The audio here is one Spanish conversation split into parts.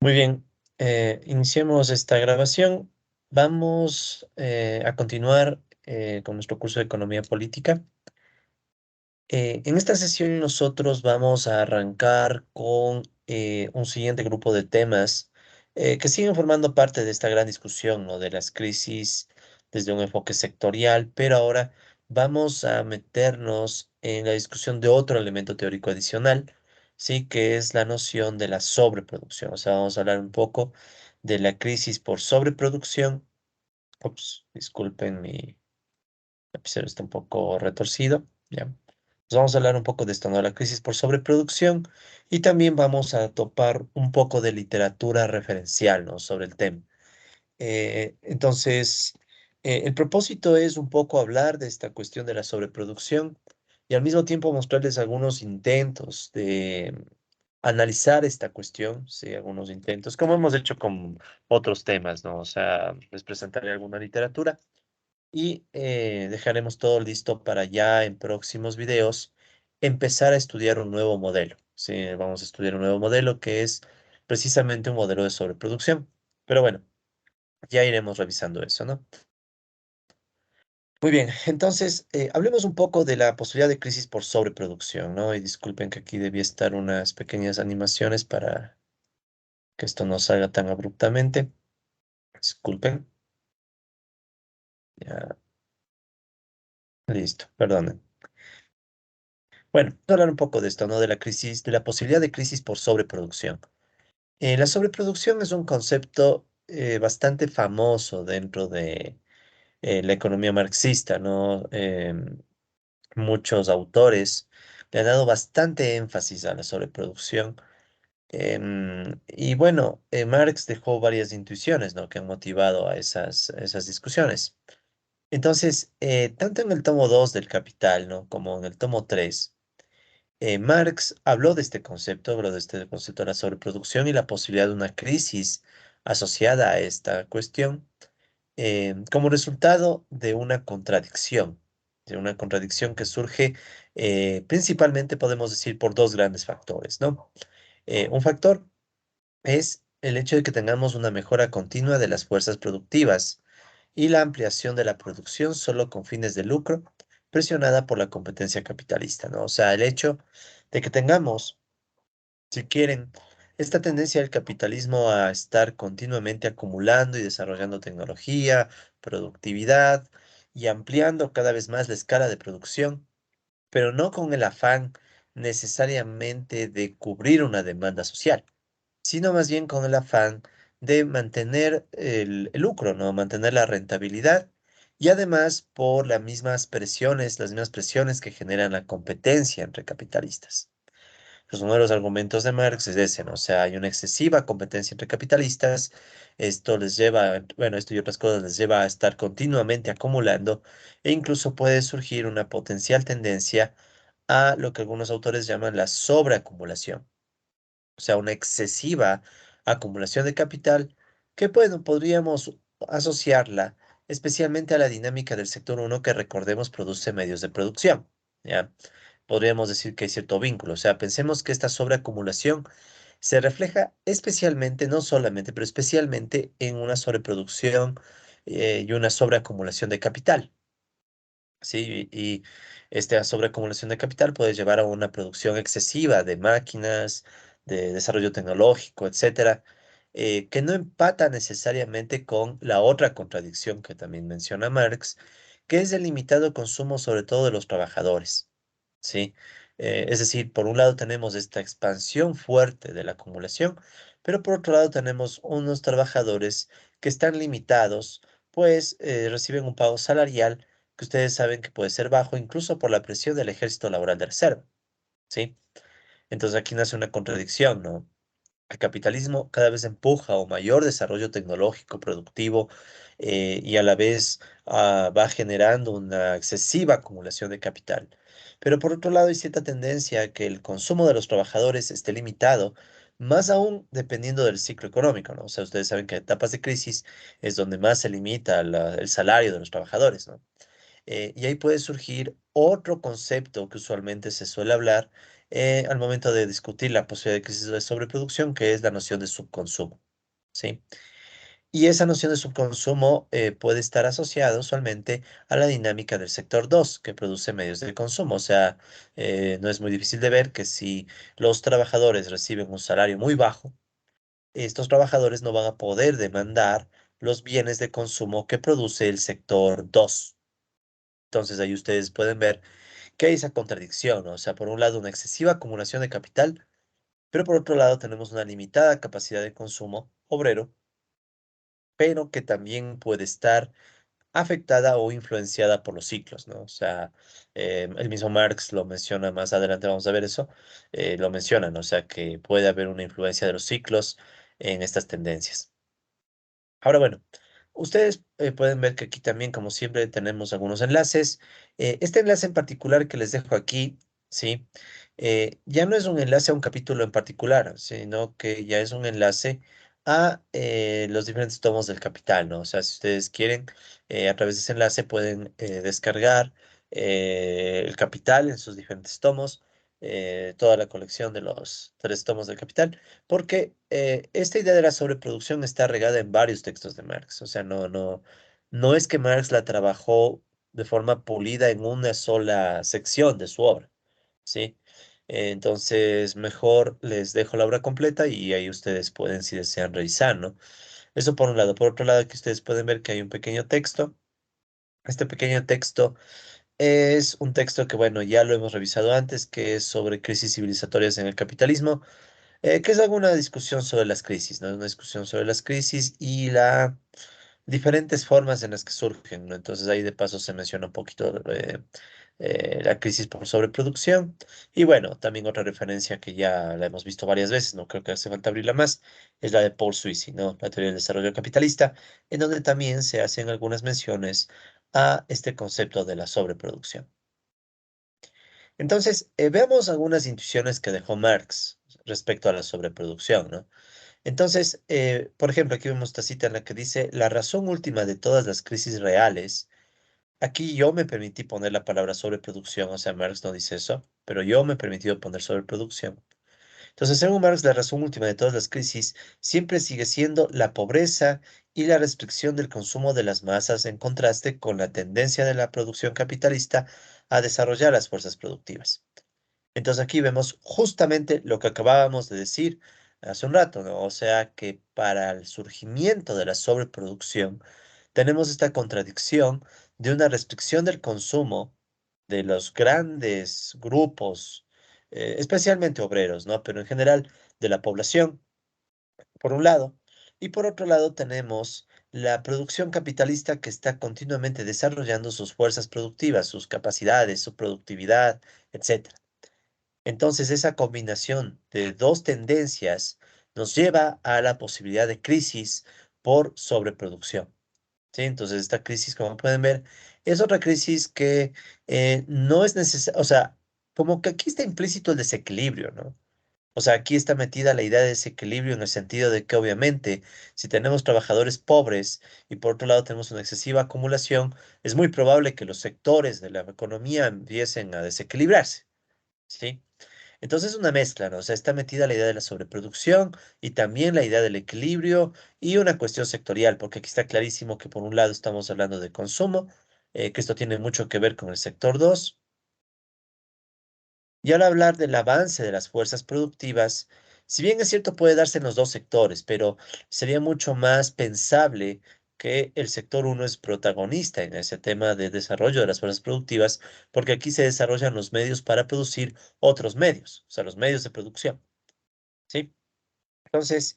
Muy bien, iniciemos esta grabación. Vamos a continuar con nuestro curso de Economía Política. En esta sesión nosotros vamos a arrancar con un siguiente grupo de temas que siguen formando parte de esta gran discusión, ¿no? De las crisis desde un enfoque sectorial, pero ahora vamos a meternos en la discusión de otro elemento teórico adicional, sí, que es la noción de la sobreproducción. O sea, vamos a hablar un poco de la crisis por sobreproducción. Ups, disculpen, mi lapicero está un poco retorcido. Ya. Vamos a hablar un poco de esto, ¿no? La crisis por sobreproducción y también vamos a topar un poco de literatura referencial, ¿no? Sobre el tema. Entonces, el propósito es un poco hablar de esta cuestión de la sobreproducción y al mismo tiempo mostrarles algunos intentos de analizar esta cuestión, sí, algunos intentos, como hemos hecho con otros temas, ¿no? O sea, les presentaré alguna literatura y dejaremos todo listo para ya en próximos videos empezar a estudiar un nuevo modelo. Sí, vamos a estudiar un nuevo modelo que es precisamente un modelo de sobreproducción. Pero bueno, ya iremos revisando eso, ¿no? Muy bien, entonces hablemos un poco de la posibilidad de crisis por sobreproducción, ¿no? Y disculpen que aquí debía estar unas pequeñas animaciones para que esto no salga tan abruptamente. Disculpen. Ya, listo, perdonen. Bueno, vamos a hablar un poco de esto, ¿no? De la crisis, de la posibilidad de crisis por sobreproducción. La sobreproducción es un concepto bastante famoso dentro de la economía marxista, ¿no? Muchos autores le han dado bastante énfasis a la sobreproducción. Y bueno, Marx dejó varias intuiciones, ¿no? Que han motivado a esas discusiones. Entonces, tanto en el tomo 2 del Capital, ¿no? Como en el tomo 3. Marx habló de este concepto, habló de este concepto de la sobreproducción y la posibilidad de una crisis asociada a esta cuestión como resultado de una contradicción que surge principalmente, podemos decir, por dos grandes factores, ¿no? Un factor es el hecho de que tengamos una mejora continua de las fuerzas productivas y la ampliación de la producción solo con fines de lucro, presionada por la competencia capitalista, ¿no? O sea, el hecho de que tengamos, si quieren, esta tendencia del capitalismo a estar continuamente acumulando y desarrollando tecnología, productividad y ampliando cada vez más la escala de producción, pero no con el afán necesariamente de cubrir una demanda social, sino más bien con el afán de mantener el lucro, ¿no? Mantener la rentabilidad y además por las mismas presiones que generan la competencia entre capitalistas. Pues uno de los argumentos de Marx es ese, ¿no? O sea, hay una excesiva competencia entre capitalistas, esto les lleva, bueno, esto y otras cosas les lleva a estar continuamente acumulando e incluso puede surgir una potencial tendencia a lo que algunos autores llaman la sobreacumulación, o sea, una excesiva acumulación de capital que, bueno, podríamos asociarla especialmente a la dinámica del sector uno que recordemos produce medios de producción, ¿ya? Podríamos decir que hay cierto vínculo, o sea, pensemos que esta sobreacumulación se refleja especialmente, no solamente, pero especialmente en una sobreproducción y una sobreacumulación de capital. Sí, y esta sobreacumulación de capital puede llevar a una producción excesiva de máquinas, de desarrollo tecnológico, etcétera, que no empata necesariamente con la otra contradicción que también menciona Marx, que es el limitado consumo sobre todo de los trabajadores. ¿Sí? Es decir, por un lado tenemos esta expansión fuerte de la acumulación, pero por otro lado tenemos unos trabajadores que están limitados, pues reciben un pago salarial que ustedes saben que puede ser bajo incluso por la presión del ejército laboral de reserva, ¿sí? Entonces aquí nace una contradicción, ¿no? El capitalismo cada vez empuja un mayor desarrollo tecnológico, productivo, y a la vez va generando una excesiva acumulación de capital. Pero por otro lado hay cierta tendencia a que el consumo de los trabajadores esté limitado, más aún dependiendo del ciclo económico, ¿no? O sea, ustedes saben que en etapas de crisis es donde más se limita el salario de los trabajadores, ¿no? Y ahí puede surgir otro concepto que usualmente se suele hablar, al momento de discutir la posibilidad de crisis de sobreproducción, que es la noción de subconsumo, ¿sí? Y esa noción de subconsumo puede estar asociada usualmente a la dinámica del sector 2 que produce medios de consumo. O sea, no es muy difícil de ver que si los trabajadores reciben un salario muy bajo, estos trabajadores no van a poder demandar los bienes de consumo que produce el sector 2. Entonces ahí ustedes pueden ver que hay esa contradicción, ¿no? O sea, por un lado una excesiva acumulación de capital, pero por otro lado tenemos una limitada capacidad de consumo obrero, pero que también puede estar afectada o influenciada por los ciclos, ¿no? O sea, el mismo Marx lo menciona más adelante, vamos a ver eso, lo menciona, ¿no? O sea, que puede haber una influencia de los ciclos en estas tendencias. Ahora, bueno, ustedes pueden ver que aquí también, como siempre, tenemos algunos enlaces. Este enlace en particular que les dejo aquí, ¿sí? Ya no es un enlace a un capítulo en particular, sino que ya es un enlace a los diferentes tomos del Capital, ¿no? O sea, si ustedes quieren, a través de ese enlace pueden descargar el Capital en sus diferentes tomos, toda la colección de los tres tomos del Capital porque esta idea de la sobreproducción está regada en varios textos de Marx. O sea, no es que Marx la trabajó de forma pulida en una sola sección de su obra, ¿sí? Entonces, mejor les dejo la obra completa y ahí ustedes pueden, si desean, revisar, ¿no? Eso por un lado. Por otro lado, aquí ustedes pueden ver que hay un pequeño texto. Este pequeño texto es un texto que, bueno, ya lo hemos revisado antes, que es sobre crisis civilizatorias en el capitalismo que es alguna discusión sobre las crisis, ¿no? Una discusión sobre las crisis y las diferentes formas en las que surgen, ¿no? Entonces ahí de paso se menciona un poquito la crisis por sobreproducción y bueno, también otra referencia que ya la hemos visto varias veces, no creo que hace falta abrirla más, es la de Paul Suisi, ¿no? La teoría del desarrollo capitalista, en donde también se hacen algunas menciones a este concepto de la sobreproducción. Entonces, veamos algunas intuiciones que dejó Marx respecto a la sobreproducción, ¿no? Entonces, por ejemplo, aquí vemos esta cita en la que dice, la razón última de todas las crisis reales, aquí yo me permití poner la palabra sobreproducción, o sea, Marx no dice eso, pero yo me he permitido poner sobreproducción. Entonces, según Marx, la razón última de todas las crisis siempre sigue siendo la pobreza y la restricción del consumo de las masas en contraste con la tendencia de la producción capitalista a desarrollar las fuerzas productivas. Entonces aquí vemos justamente lo que acabábamos de decir hace un rato, ¿no? O sea que para el surgimiento de la sobreproducción tenemos esta contradicción de una restricción del consumo de los grandes grupos, especialmente obreros, ¿no? Pero en general de la población, por un lado, y por otro lado tenemos la producción capitalista que está continuamente desarrollando sus fuerzas productivas, sus capacidades, su productividad, etcétera. Entonces, esa combinación de dos tendencias nos lleva a la posibilidad de crisis por sobreproducción. ¿Sí? Entonces, esta crisis, como pueden ver, es otra crisis que no es necesaria, o sea, como que aquí está implícito el desequilibrio, ¿no? O sea, aquí está metida la idea de desequilibrio en el sentido de que obviamente si tenemos trabajadores pobres y por otro lado tenemos una excesiva acumulación, es muy probable que los sectores de la economía empiecen a desequilibrarse, ¿sí? Entonces es una mezcla, ¿no? O sea, está metida la idea de la sobreproducción y también la idea del equilibrio y una cuestión sectorial, porque aquí está clarísimo que por un lado estamos hablando de consumo, que esto tiene mucho que ver con el sector 2 y al hablar del avance de las fuerzas productivas, si bien es cierto puede darse en los dos sectores, pero sería mucho más pensable que el sector uno es protagonista en ese tema de desarrollo de las fuerzas productivas, porque aquí se desarrollan los medios para producir otros medios, o sea, los medios de producción, ¿sí? Entonces,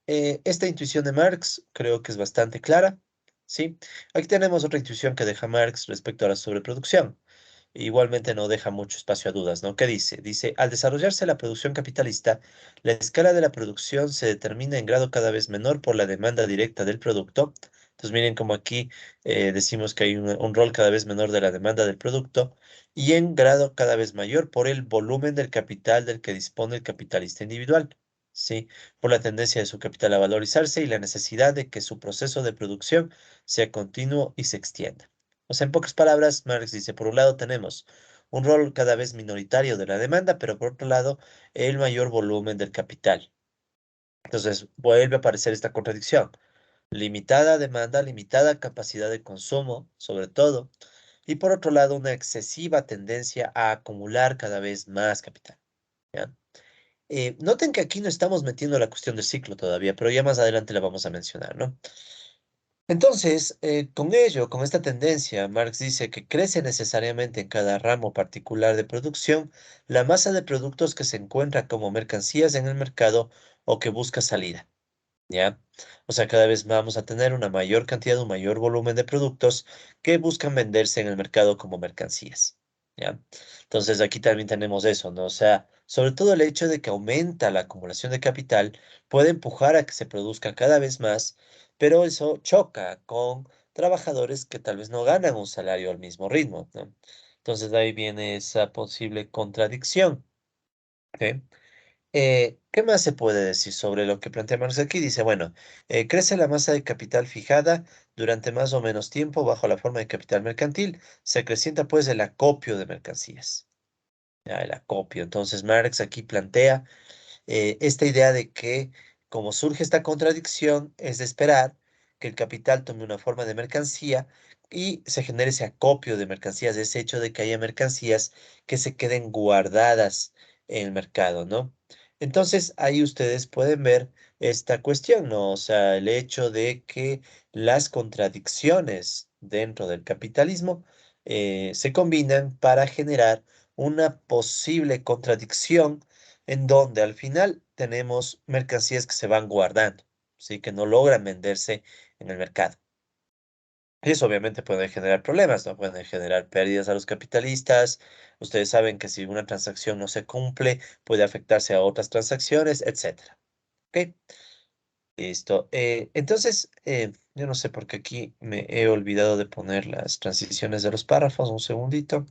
esta intuición de Marx creo que es bastante clara, ¿sí? Aquí tenemos otra intuición que deja Marx respecto a la sobreproducción. Igualmente no deja mucho espacio a dudas, ¿no? ¿Qué dice? Dice, al desarrollarse la producción capitalista, la escala de la producción se determina en grado cada vez menor por la demanda directa del producto. Entonces miren como aquí decimos que hay un rol cada vez menor de la demanda del producto y en grado cada vez mayor por el volumen del capital del que dispone el capitalista individual, ¿sí? Por la tendencia de su capital a valorizarse y la necesidad de que su proceso de producción sea continuo y se extienda. O sea, en pocas palabras, Marx dice, por un lado tenemos un rol cada vez minoritario de la demanda, pero por otro lado, el mayor volumen del capital. Entonces, vuelve a aparecer esta contradicción. Limitada demanda, limitada capacidad de consumo, sobre todo, y por otro lado, una excesiva tendencia a acumular cada vez más capital. ¿Ya? Noten que aquí no estamos metiendo la cuestión del ciclo todavía, pero ya más adelante la vamos a mencionar, ¿no? Entonces, con ello, con esta tendencia, Marx dice que crece necesariamente en cada ramo particular de producción la masa de productos que se encuentra como mercancías en el mercado o que busca salida. ¿Ya? O sea, cada vez vamos a tener una mayor cantidad, un mayor volumen de productos que buscan venderse en el mercado como mercancías. ¿Ya? Entonces aquí también tenemos eso, ¿no? O sea, sobre todo el hecho de que aumenta la acumulación de capital puede empujar a que se produzca cada vez más, pero eso choca con trabajadores que tal vez no ganan un salario al mismo ritmo, ¿no? Entonces de ahí viene esa posible contradicción. ¿Ok? ¿Qué más se puede decir sobre lo que plantea Marx aquí? Dice, bueno, crece la masa de capital fijada durante más o menos tiempo bajo la forma de capital mercantil, se acrecienta pues el acopio de mercancías. Ya, el acopio. Entonces Marx aquí plantea esta idea de que como surge esta contradicción, es de esperar que el capital tome una forma de mercancía y se genere ese acopio de mercancías, ese hecho de que haya mercancías que se queden guardadas en el mercado, ¿no? Entonces ahí ustedes pueden ver esta cuestión, ¿no? O sea, el hecho de que las contradicciones dentro del capitalismo se combinan para generar una posible contradicción en donde al final tenemos mercancías que se van guardando, ¿sí? Que no logran venderse en el mercado. Y eso obviamente puede generar problemas, ¿no? Pueden generar pérdidas a los capitalistas. Ustedes saben que si una transacción no se cumple, puede afectarse a otras transacciones, etcétera. ¿Ok? Listo. Entonces, yo no sé por qué aquí me he olvidado de poner las transiciones de los párrafos. Un segundito.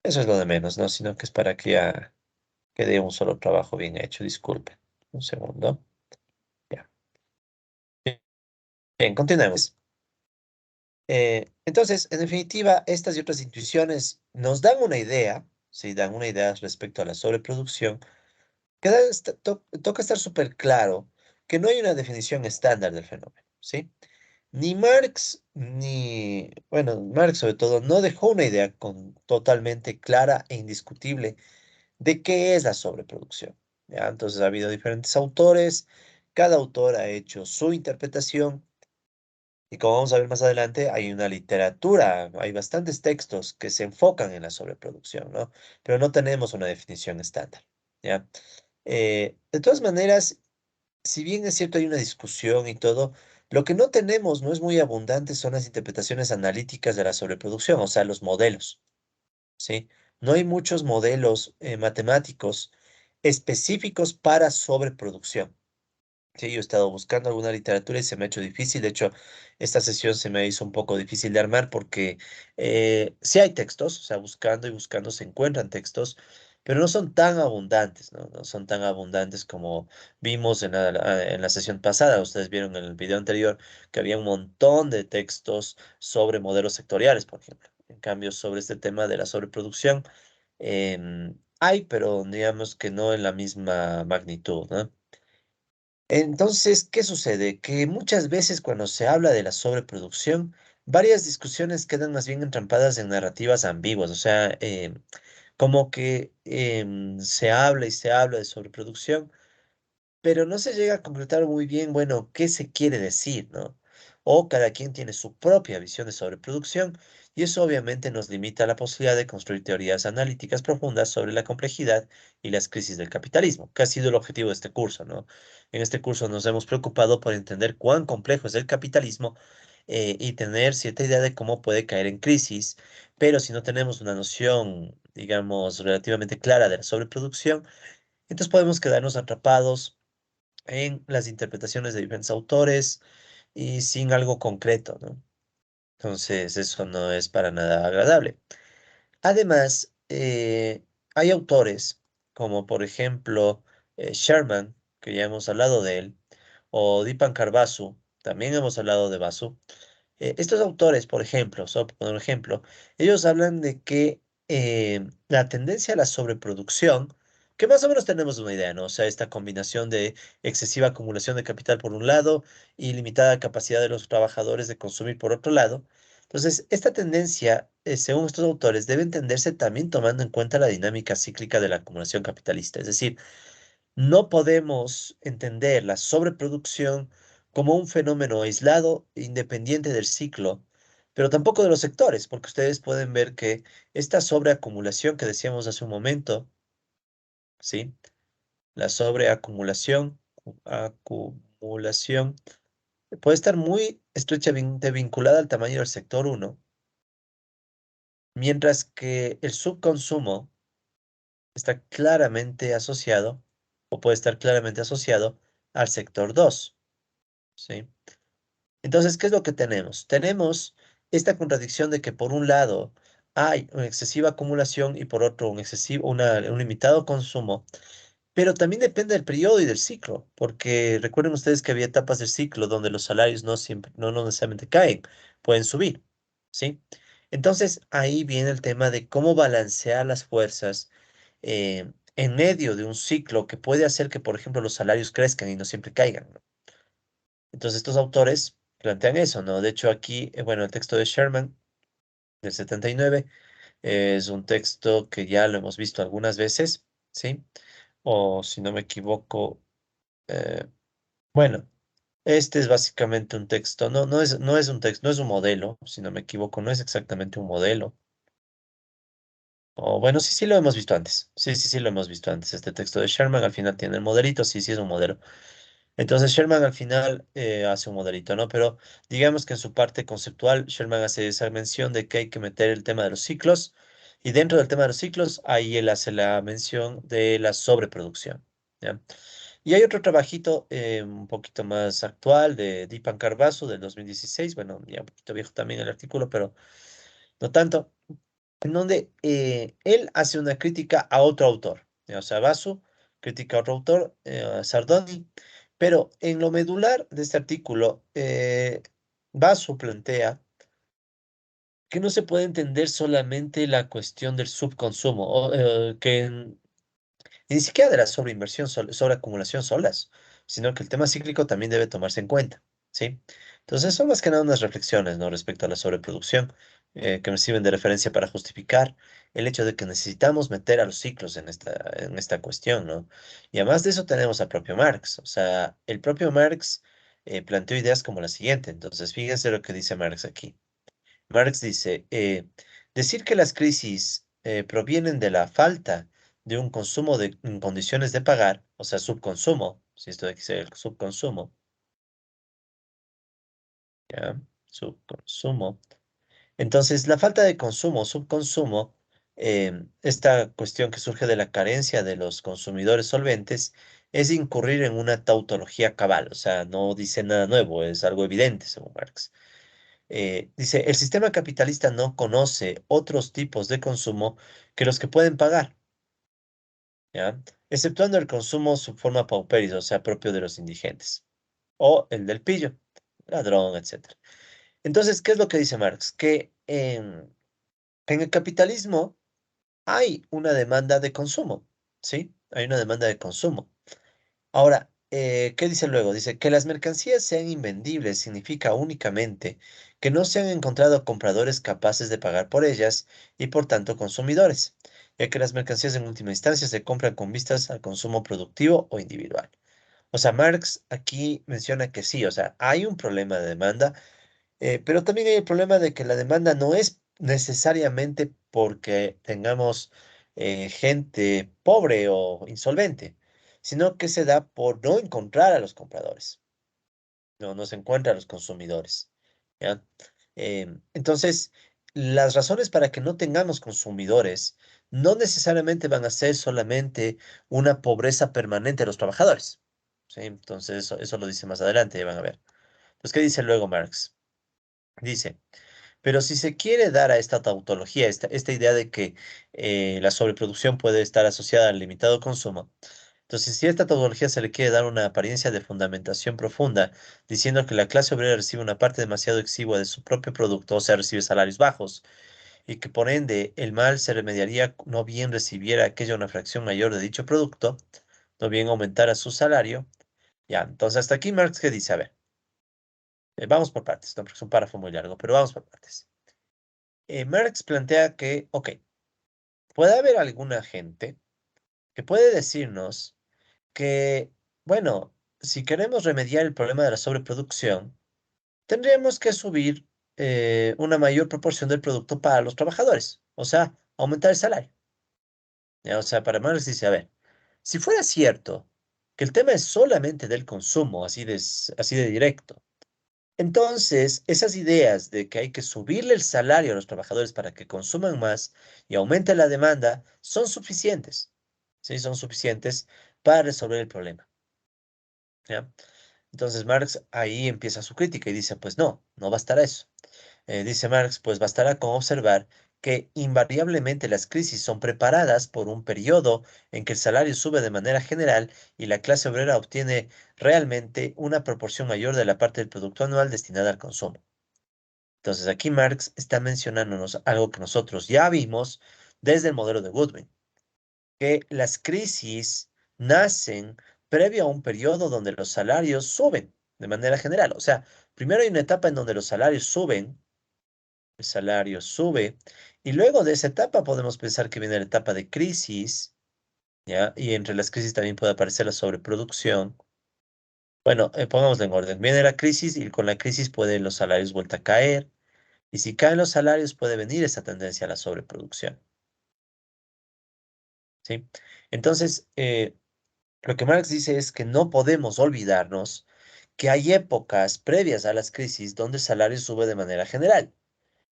Eso es lo de menos, ¿no? Sino que es para que ya quede un solo trabajo bien hecho. Disculpen. Un segundo. Ya. Bien, continuemos. Entonces, en definitiva, estas y otras intuiciones nos dan una idea, sí, dan una idea respecto a la sobreproducción, que toca estar súper claro que no hay una definición estándar del fenómeno, ¿sí? Ni Marx, ni, bueno, Marx sobre todo, no dejó una idea totalmente clara e indiscutible de qué es la sobreproducción, ¿ya? Entonces ha habido diferentes autores, cada autor ha hecho su interpretación. Y como vamos a ver más adelante, hay una literatura, hay bastantes textos que se enfocan en la sobreproducción, ¿no? Pero no tenemos una definición estándar, ¿ya? De todas maneras, si bien es cierto hay una discusión y todo, lo que no tenemos, no es muy abundante, son las interpretaciones analíticas de la sobreproducción, o sea, los modelos, ¿sí? No hay muchos modelos matemáticos específicos para sobreproducción. Sí, yo he estado buscando alguna literatura y se me ha hecho difícil. De hecho, esta sesión se me hizo un poco difícil de armar porque sí hay textos, o sea, buscando y buscando se encuentran textos, pero no son tan abundantes, ¿no? No son tan abundantes como vimos en la sesión pasada. Ustedes vieron en el video anterior que había un montón de textos sobre modelos sectoriales, por ejemplo. En cambio, sobre este tema de la sobreproducción, hay, pero digamos que no en la misma magnitud, ¿no? Entonces, ¿qué sucede? Que muchas veces cuando se habla de la sobreproducción, varias discusiones quedan más bien entrampadas en narrativas ambiguas, o sea, como que se habla y se habla de sobreproducción, pero no se llega a concretar muy bien, bueno, qué se quiere decir, ¿no? O cada quien tiene su propia visión de sobreproducción y eso obviamente nos limita la posibilidad de construir teorías analíticas profundas sobre la complejidad y las crisis del capitalismo, que ha sido el objetivo de este curso, ¿no? En este curso nos hemos preocupado por entender cuán complejo es el capitalismo y tener cierta idea de cómo puede caer en crisis, pero si no tenemos una noción, digamos, relativamente clara de la sobreproducción, entonces podemos quedarnos atrapados en las interpretaciones de diferentes autores y sin algo concreto, ¿no? Entonces, eso no es para nada agradable. Además, hay autores como, por ejemplo, Sherman, que ya hemos hablado de él, o Dipankar Basu, también hemos hablado de Basu. Estos autores, por ejemplo, solo por poner un ejemplo, ellos hablan de que la tendencia a la sobreproducción, que más o menos tenemos una idea, ¿no? O sea, esta combinación de excesiva acumulación de capital por un lado y limitada capacidad de los trabajadores de consumir por otro lado. Entonces, esta tendencia, según estos autores, debe entenderse también tomando en cuenta la dinámica cíclica de la acumulación capitalista. Es decir, no podemos entender la sobreproducción como un fenómeno aislado, independiente del ciclo, pero tampoco de los sectores, porque ustedes pueden ver que esta sobreacumulación que decíamos hace un momento, ¿sí? La sobreacumulación, acumulación, puede estar muy estrechamente vinculada al tamaño del sector uno, mientras que el subconsumo está claramente asociado, o puede estar claramente asociado al sector 2. ¿Sí? Entonces, ¿qué es lo que tenemos? Tenemos esta contradicción de que por un lado hay una excesiva acumulación y por otro un limitado consumo, pero también depende del periodo y del ciclo, porque recuerden ustedes que había etapas del ciclo donde los salarios no siempre, no necesariamente caen, pueden subir, ¿sí? Entonces, ahí viene el tema de cómo balancear las fuerzas en medio de un ciclo que puede hacer que, por ejemplo, los salarios crezcan y no siempre caigan, ¿no? Entonces estos autores plantean eso, ¿no? De hecho aquí, bueno, el texto de Sherman del 79 es un texto que ya lo hemos visto algunas veces, ¿sí? O si no me equivoco, eh, bueno, este es básicamente un texto, no es un texto, no es un modelo, si no me equivoco, no es exactamente un modelo. O bueno, sí, sí lo hemos visto antes. Sí lo hemos visto antes. Este texto de Sherman al final tiene el modelito, sí es un modelo. Entonces Sherman al final hace un modelito, ¿no? Pero digamos que en su parte conceptual, Sherman hace esa mención de que hay que meter el tema de los ciclos y dentro del tema de los ciclos, ahí él hace la mención de la sobreproducción, ¿ya? Y hay otro trabajito un poquito más actual de Deepankar Basu del 2016, bueno, ya un poquito viejo también el artículo, pero no tanto, en donde él hace una crítica a otro autor, o sea, Basu critica a otro autor, a Sardoni, pero en lo medular de este artículo, Basu plantea que no se puede entender solamente la cuestión del subconsumo, o, y ni siquiera de la sobreinversión, sobreacumulación solas, sino que el tema cíclico también debe tomarse en cuenta, ¿sí? Entonces son más que nada unas reflexiones, ¿no? Respecto a la sobreproducción, que me sirven de referencia para justificar el hecho de que necesitamos meter a los ciclos en esta cuestión, ¿no? Y además de eso tenemos al propio Marx, o sea, el propio Marx planteó ideas como la siguiente, entonces fíjense lo que dice Marx aquí. Marx dice, decir que las crisis provienen de la falta de un consumo en condiciones de pagar, o sea, subconsumo, si esto de aquí sería el subconsumo, ¿ya? Subconsumo. Entonces, la falta de consumo, subconsumo, esta cuestión que surge de la carencia de los consumidores solventes, es incurrir en una tautología cabal, o sea, no dice nada nuevo, es algo evidente, según Marx. Dice, el sistema capitalista no conoce otros tipos de consumo que los que pueden pagar, ¿ya? Exceptuando el consumo su forma pauperis, o sea, propio de los indigentes, o el del pillo, ladrón, etcétera. Entonces, ¿qué es lo que dice Marx? Que en el capitalismo hay una demanda de consumo, ¿sí? Hay una demanda de consumo. Ahora, ¿qué dice luego? Dice que las mercancías sean invendibles significa únicamente que no se han encontrado compradores capaces de pagar por ellas y por tanto consumidores, ya que las mercancías en última instancia se compran con vistas al consumo productivo o individual. O sea, Marx aquí menciona que sí, o sea, hay un problema de demanda, pero también hay el problema de que la demanda no es necesariamente porque tengamos gente pobre o insolvente, sino que se da por no encontrar a los compradores, no se encuentra a los consumidores, ¿ya? Entonces, las razones para que no tengamos consumidores no necesariamente van a ser solamente una pobreza permanente de los trabajadores, ¿sí? Entonces, eso lo dice más adelante, ya van a ver. Entonces, ¿qué dice luego Marx? Dice, pero si se quiere dar a esta tautología, esta idea de que la sobreproducción puede estar asociada al limitado consumo, entonces si a esta tautología se le quiere dar una apariencia de fundamentación profunda, diciendo que la clase obrera recibe una parte demasiado exigua de su propio producto, o sea, recibe salarios bajos, y que por ende el mal se remediaría no bien recibiera aquella una fracción mayor de dicho producto, no bien aumentara su salario. Ya, entonces hasta aquí Marx que dice, a ver, vamos por partes, ¿no? Porque es un párrafo muy largo, pero vamos por partes. Marx plantea que, ok, puede haber alguna gente que puede decirnos que, bueno, si queremos remediar el problema de la sobreproducción, tendríamos que subir una mayor proporción del producto para los trabajadores, o sea, aumentar el salario. ¿Ya? O sea, para Marx dice, a ver, si fuera cierto que el tema es solamente del consumo, así de directo, entonces esas ideas de que hay que subirle el salario a los trabajadores para que consuman más y aumente la demanda son suficientes, ¿sí? Son suficientes para resolver el problema, ¿ya? Entonces Marx ahí empieza su crítica y dice, pues no, no bastará eso. Dice Marx, pues bastará con observar que invariablemente las crisis son preparadas por un periodo en que el salario sube de manera general y la clase obrera obtiene realmente una proporción mayor de la parte del producto anual destinada al consumo. Entonces aquí Marx está mencionándonos algo que nosotros ya vimos desde el modelo de Goodwin, que las crisis nacen previo a un periodo donde los salarios suben de manera general. O sea, primero hay una etapa en donde los salarios suben, el salario sube, y luego de esa etapa podemos pensar que viene la etapa de crisis, ¿ya? Y entre las crisis también puede aparecer la sobreproducción. Bueno, pongámoslo en orden. Viene la crisis y con la crisis pueden los salarios vuelta a caer, y si caen los salarios puede venir esa tendencia a la sobreproducción, ¿sí? Entonces, lo que Marx dice es que no podemos olvidarnos que hay épocas previas a las crisis donde el salario sube de manera general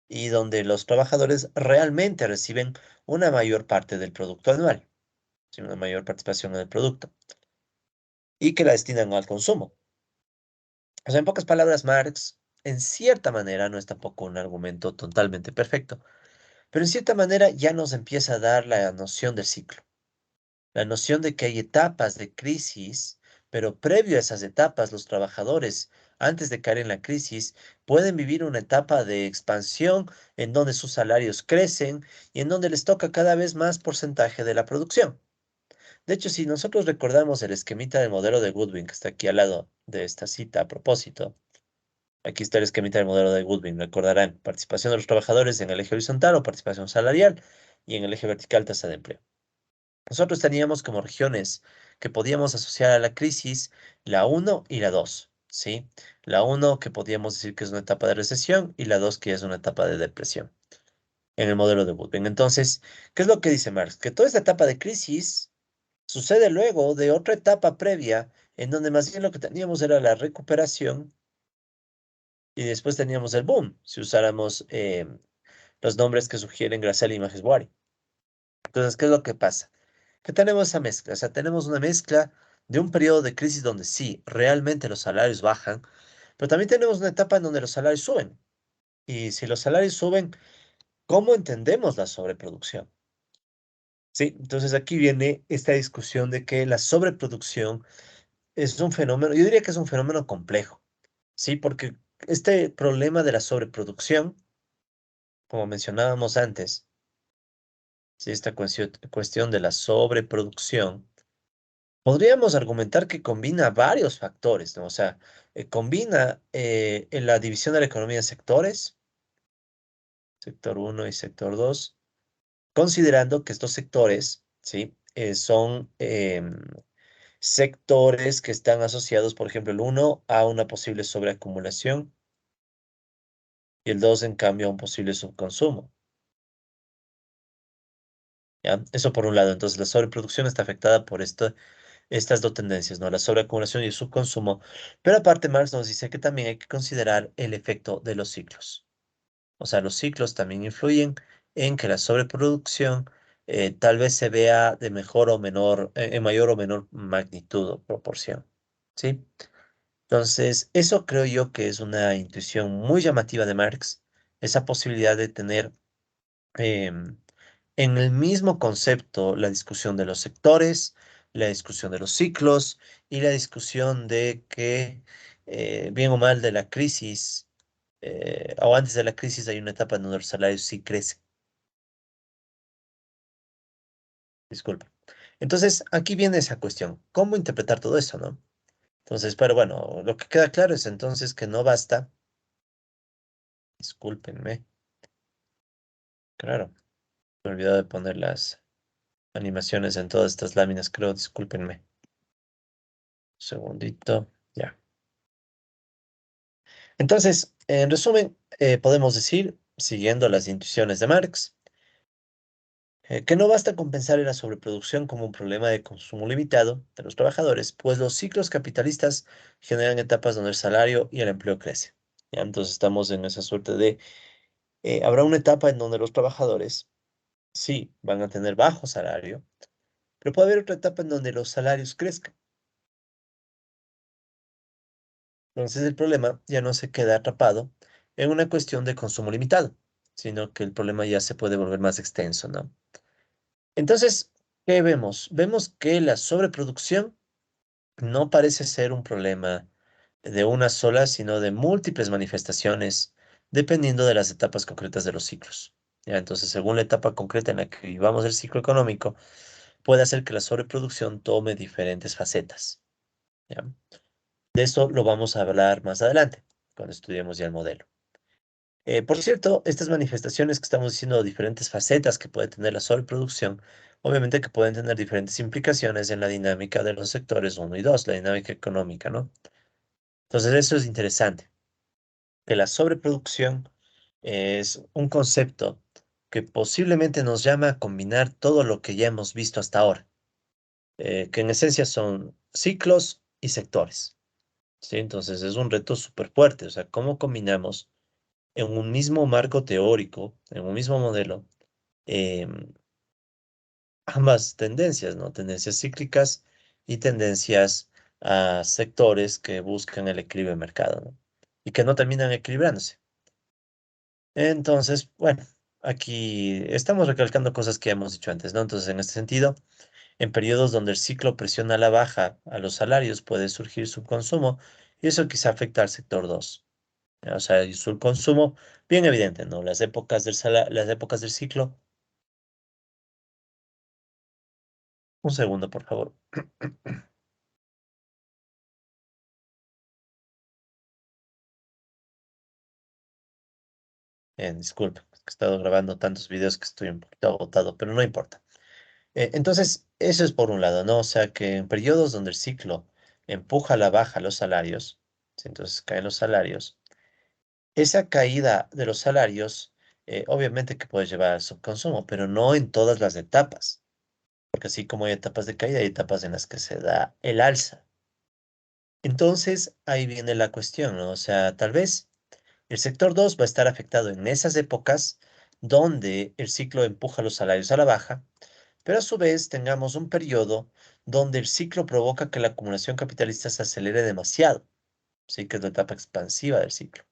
y donde los trabajadores realmente reciben una mayor parte del producto anual, ¿sí? Una mayor participación en el producto, y que la destinan al consumo. O sea, en pocas palabras, Marx, en cierta manera, no es tampoco un argumento totalmente perfecto, pero en cierta manera ya nos empieza a dar la noción del ciclo. La noción de que hay etapas de crisis, pero previo a esas etapas, los trabajadores, antes de caer en la crisis, pueden vivir una etapa de expansión en donde sus salarios crecen y en donde les toca cada vez más porcentaje de la producción. De hecho, si nosotros recordamos el esquemita del modelo de Goodwin, que está aquí al lado de esta cita a propósito, aquí está el esquemita del modelo de Goodwin, recordarán, participación de los trabajadores en el eje horizontal o participación salarial y en el eje vertical tasa de empleo. Nosotros teníamos como regiones que podíamos asociar a la crisis la uno y la 2, ¿sí? La uno que podíamos decir que es una etapa de recesión y la 2 que es una etapa de depresión en el modelo de Woodwin. Entonces, ¿qué es lo que dice Marx? Que toda esta etapa de crisis sucede luego de otra etapa previa en donde más bien lo que teníamos era la recuperación y después teníamos el boom, si usáramos los nombres que sugieren Grasselli y Majesbuari. Entonces, ¿qué es lo que pasa? Que tenemos esa mezcla, o sea, tenemos una mezcla de un periodo de crisis donde sí, realmente los salarios bajan, pero también tenemos una etapa en donde los salarios suben. Y si los salarios suben, ¿cómo entendemos la sobreproducción? Sí, entonces aquí viene esta discusión de que la sobreproducción es un fenómeno, yo diría que es un fenómeno complejo, sí, porque este problema de la sobreproducción, como mencionábamos antes, sí, esta cuestión de la sobreproducción, podríamos argumentar que combina varios factores, ¿no? O sea, combina en la división de la economía en sectores, sector uno y sector 2, considerando que estos sectores, ¿sí? Son sectores que están asociados, por ejemplo, el uno a una posible sobreacumulación y el 2, en cambio, a un posible subconsumo, ¿ya? Eso por un lado. Entonces, la sobreproducción está afectada por estas dos tendencias, ¿no? La sobreacumulación y el subconsumo. Pero aparte, Marx nos dice que también hay que considerar el efecto de los ciclos. O sea, los ciclos también influyen en que la sobreproducción tal vez se vea de mejor o menor, en mayor o menor magnitud o proporción. ¿Sí? Entonces, eso creo yo que es una intuición muy llamativa de Marx, esa posibilidad de tener em, en el mismo concepto la discusión de los sectores, la discusión de los ciclos y la discusión de que, bien o mal, de la crisis, o antes de la crisis hay una etapa en donde los salarios sí crecen. Disculpa. Entonces, aquí viene esa cuestión. ¿Cómo interpretar todo eso, no? Entonces, pero bueno, lo que queda claro es entonces que no basta. Discúlpenme. Claro, me he olvidado de poner las animaciones en todas estas láminas, creo. Discúlpenme. Segundito. Ya. Entonces, en resumen, podemos decir, siguiendo las intuiciones de Marx, que no basta con pensar en la sobreproducción como un problema de consumo limitado de los trabajadores, pues los ciclos capitalistas generan etapas donde el salario y el empleo crecen. ¿Ya? Entonces estamos en esa suerte de, habrá una etapa en donde los trabajadores sí van a tener bajo salario, pero puede haber otra etapa en donde los salarios crezcan. Entonces el problema ya no se queda atrapado en una cuestión de consumo limitado, sino que el problema ya se puede volver más extenso, ¿no? Entonces, ¿qué vemos? Vemos que la sobreproducción no parece ser un problema de una sola, sino de múltiples manifestaciones, dependiendo de las etapas concretas de los ciclos. ¿Ya? Entonces, según la etapa concreta en la que vivamos el ciclo económico, puede hacer que la sobreproducción tome diferentes facetas. ¿Ya? De eso lo vamos a hablar más adelante, cuando estudiemos ya el modelo. Por cierto, estas manifestaciones que estamos diciendo, diferentes facetas que puede tener la sobreproducción, obviamente que pueden tener diferentes implicaciones en la dinámica de los sectores uno y 2, la dinámica económica, ¿no? Entonces, eso es interesante, que la sobreproducción es un concepto que posiblemente nos llama a combinar todo lo que ya hemos visto hasta ahora, que en esencia son ciclos y sectores, ¿sí? Entonces, es un reto súper fuerte, o sea, ¿cómo combinamos en un mismo marco teórico, en un mismo modelo, em, ambas tendencias, ¿no? Tendencias cíclicas y tendencias a sectores que buscan el equilibrio de mercado, ¿no? Y que no terminan equilibrándose. Entonces, bueno, aquí estamos recalcando cosas que hemos dicho antes, ¿no? Entonces, en este sentido, en periodos donde el ciclo presiona a la baja a los salarios, puede surgir subconsumo y eso quizá afecta al sector 2. O sea, el subconsumo, bien evidente, ¿no? Las épocas del ciclo. Un segundo, por favor. Disculpe, es que he estado grabando tantos videos que estoy un poquito agotado, pero no importa. Entonces, eso es por un lado, ¿no? O sea, que en periodos donde el ciclo empuja a la baja los salarios, ¿sí? Entonces caen los salarios, esa caída de los salarios, obviamente que puede llevar al subconsumo, pero no en todas las etapas, porque así como hay etapas de caída, hay etapas en las que se da el alza. Entonces, ahí viene la cuestión, ¿no? O sea, tal vez el sector 2 va a estar afectado en esas épocas donde el ciclo empuja los salarios a la baja, pero a su vez tengamos un periodo donde el ciclo provoca que la acumulación capitalista se acelere demasiado, sí que es la etapa expansiva del ciclo.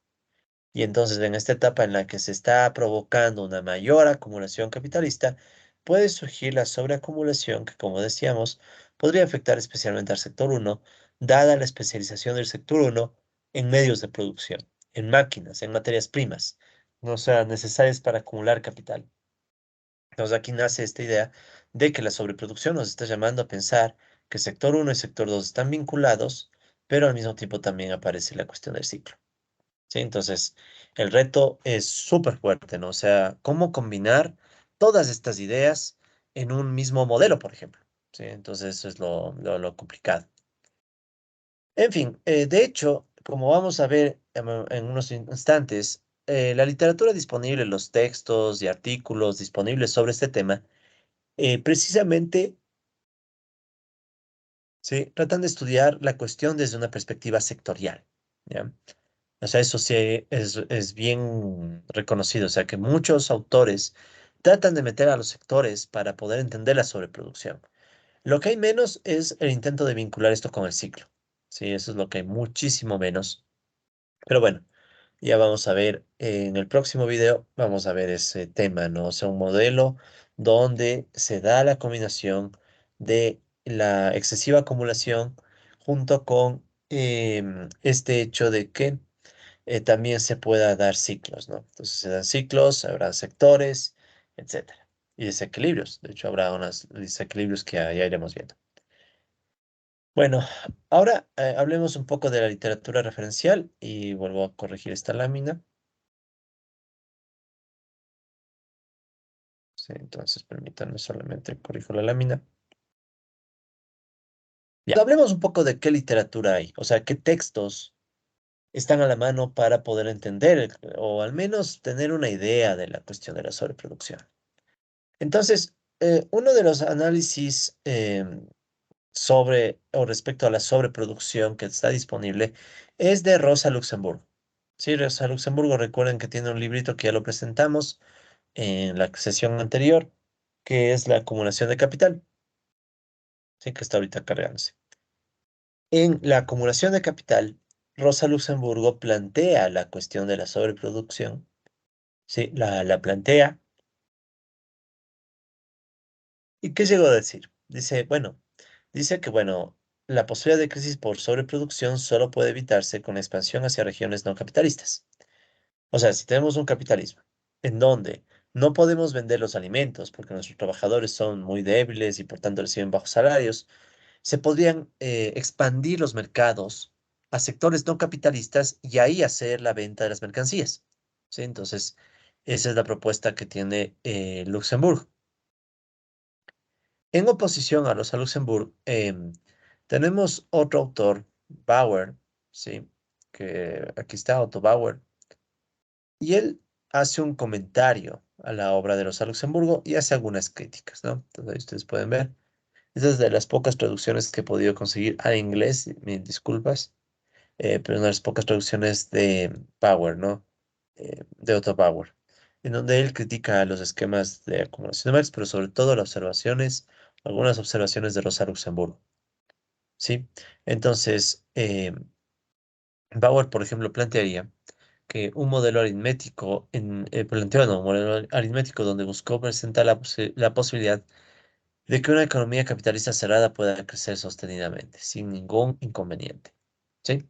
Y entonces en esta etapa en la que se está provocando una mayor acumulación capitalista, puede surgir la sobreacumulación que, como decíamos, podría afectar especialmente al sector uno, dada la especialización del sector uno en medios de producción, en máquinas, en materias primas, no sean necesarias para acumular capital. Entonces aquí nace esta idea de que la sobreproducción nos está llamando a pensar que sector uno y sector 2 están vinculados, pero al mismo tiempo también aparece la cuestión del ciclo. ¿Sí? Entonces, el reto es súper fuerte, ¿no? O sea, cómo combinar todas estas ideas en un mismo modelo, por ejemplo. ¿Sí? Entonces, eso es lo complicado. En fin, de hecho, como vamos a ver en unos instantes, la literatura disponible, los textos y artículos disponibles sobre este tema, precisamente, ¿sí? Tratan de estudiar la cuestión desde una perspectiva sectorial, ¿ya? O sea, eso sí es bien reconocido. O sea, que muchos autores tratan de meter a los sectores para poder entender la sobreproducción. Lo que hay menos es el intento de vincular esto con el ciclo. Sí, eso es lo que hay muchísimo menos. Pero bueno, ya vamos a ver en el próximo video, vamos a ver ese tema, ¿no? O sea, un modelo donde se da la combinación de la excesiva acumulación junto con este hecho de que también se pueda dar ciclos, ¿no? Entonces se dan ciclos, habrá sectores, etcétera. y desequilibrios. De hecho, habrá unos desequilibrios que ya iremos viendo. Bueno, ahora hablemos un poco de la literatura referencial y vuelvo a corregir esta lámina. Sí, entonces, permítanme solamente corrijo la lámina. Ya, hablemos un poco de qué literatura hay, o sea, qué textos están a la mano para poder entender o al menos tener una idea de la cuestión de la sobreproducción. Entonces, uno de los análisis sobre o respecto a la sobreproducción que está disponible es de Rosa Luxemburgo. Sí, Rosa Luxemburgo, recuerden que tiene un librito que ya lo presentamos en la sesión anterior, que es la acumulación de capital, sí, que está ahorita cargándose. En la acumulación de capital, Rosa Luxemburgo plantea la cuestión de la sobreproducción, sí, la plantea. ¿Y qué llegó a decir? Dice, bueno, dice que, bueno, la posibilidad de crisis por sobreproducción solo puede evitarse con expansión hacia regiones no capitalistas. O sea, si tenemos un capitalismo en donde no podemos vender los alimentos porque nuestros trabajadores son muy débiles y por tanto reciben bajos salarios, se podrían expandir los mercados a sectores no capitalistas y ahí hacer la venta de las mercancías. ¿Sí? Entonces, esa es la propuesta que tiene Luxemburgo. En oposición a Rosa Luxemburg, tenemos otro autor, Bauer, ¿sí? Que aquí está Otto Bauer, y él hace un comentario a la obra de Rosa Luxemburgo y hace algunas críticas, ¿no? Entonces, ahí ustedes pueden ver. Esta es de las pocas traducciones que he podido conseguir al inglés, mis disculpas, pero una de las pocas traducciones de Bauer, ¿no? De Otto Bauer, en donde él critica los esquemas de acumulación de Marx, pero sobre todo las observaciones, algunas observaciones de Rosa Luxemburgo, ¿sí? Entonces, Bauer, por ejemplo, plantearía que un modelo aritmético, planteó, no, un modelo aritmético donde buscó presentar la posibilidad de que una economía capitalista cerrada pueda crecer sostenidamente, sin ningún inconveniente, ¿sí?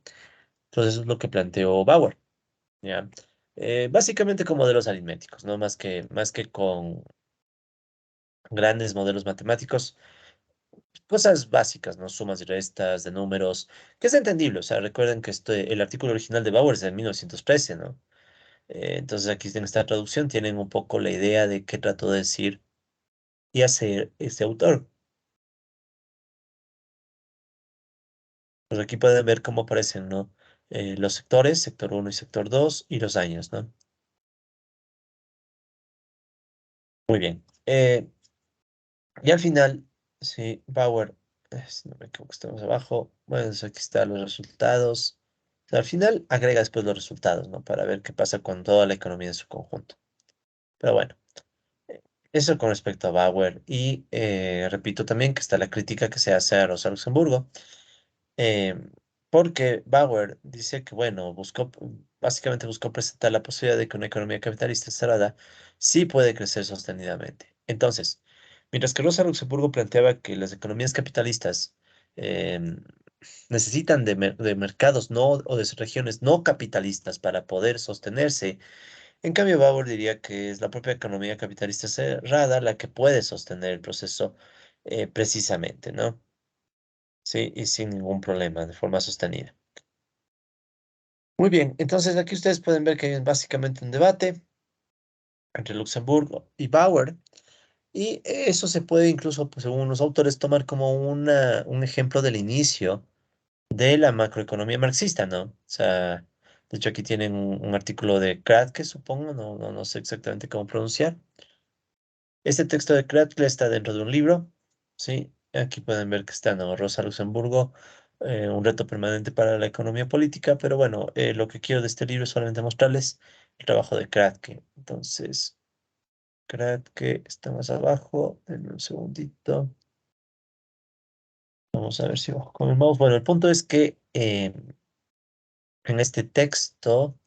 Entonces, eso es lo que planteó Bauer, ¿ya? Básicamente con modelos aritméticos, ¿no? Más que con grandes modelos matemáticos, cosas básicas, ¿no? Sumas y restas de números, que es entendible. O sea, recuerden que el artículo original de Bauer es de 1913, ¿no? Entonces aquí en esta traducción tienen un poco la idea de qué trató de decir y hacer este autor. Pues aquí pueden ver cómo aparecen, ¿no? Los sectores, sector uno y sector 2 y los años, ¿no? Muy bien. Y al final, sí, Bauer, si no me equivoco, estamos abajo. Bueno, aquí están los resultados. O sea, al final agrega después los resultados, ¿no? Para ver qué pasa con toda la economía en su conjunto. Pero bueno, eh, eso con respecto a Bauer. Y repito también que está la crítica que se hace a Rosa Luxemburgo. eh, Porque Bauer dice que, bueno, básicamente buscó presentar la posibilidad de que una economía capitalista cerrada sí puede crecer sostenidamente. Entonces, mientras que Rosa Luxemburgo planteaba que las economías capitalistas em, necesitan de mercados no o de regiones no capitalistas para poder sostenerse, en cambio Bauer diría que es la propia economía capitalista cerrada la que puede sostener el proceso precisamente, ¿no? Sí, y sin ningún problema, de forma sostenida. Muy bien, entonces aquí ustedes pueden ver que hay básicamente un debate entre Luxemburgo y Bauer, y eso se puede incluso, pues, según los autores, tomar como un ejemplo del inicio de la macroeconomía marxista, ¿no? O sea, de hecho aquí tienen un artículo de Kratke, supongo, no sé exactamente cómo pronunciar. Este texto de Kratkle está dentro de un libro, ¿sí? Aquí pueden ver que está, ¿no? Rosa Luxemburgo, un reto permanente para la economía política, pero bueno, lo que quiero de este libro es solamente mostrarles el trabajo de Kratke. Entonces, Kratke está más abajo, denme un segundito. Vamos a ver si bajo con el mouse. Bueno, el punto es que en este texto,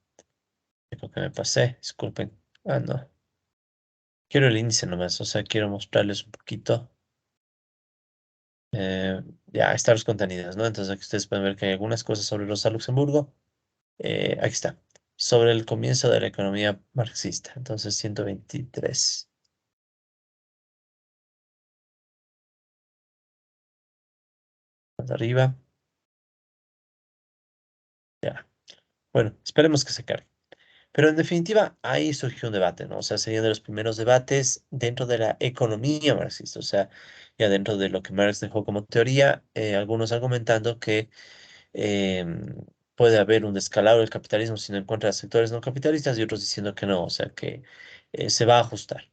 creo que me pasé, disculpen. Ah, no, quiero el índice nomás, o sea, quiero mostrarles un poquito. Ya están los contenidos, ¿no? Entonces aquí ustedes pueden ver que hay algunas cosas sobre Rosa Luxemburgo. Aquí está. Sobre el comienzo de la economía marxista. Entonces, 123. más arriba. Ya. Bueno, esperemos que se cargue. Pero en definitiva, ahí surgió un debate, ¿no? O sea, serían de los primeros debates dentro de la economía marxista, o sea, ya dentro de lo que Marx dejó como teoría, algunos argumentando que puede haber un descalabro del capitalismo si no encuentra sectores no capitalistas y otros diciendo que no, o sea, que se va a ajustar,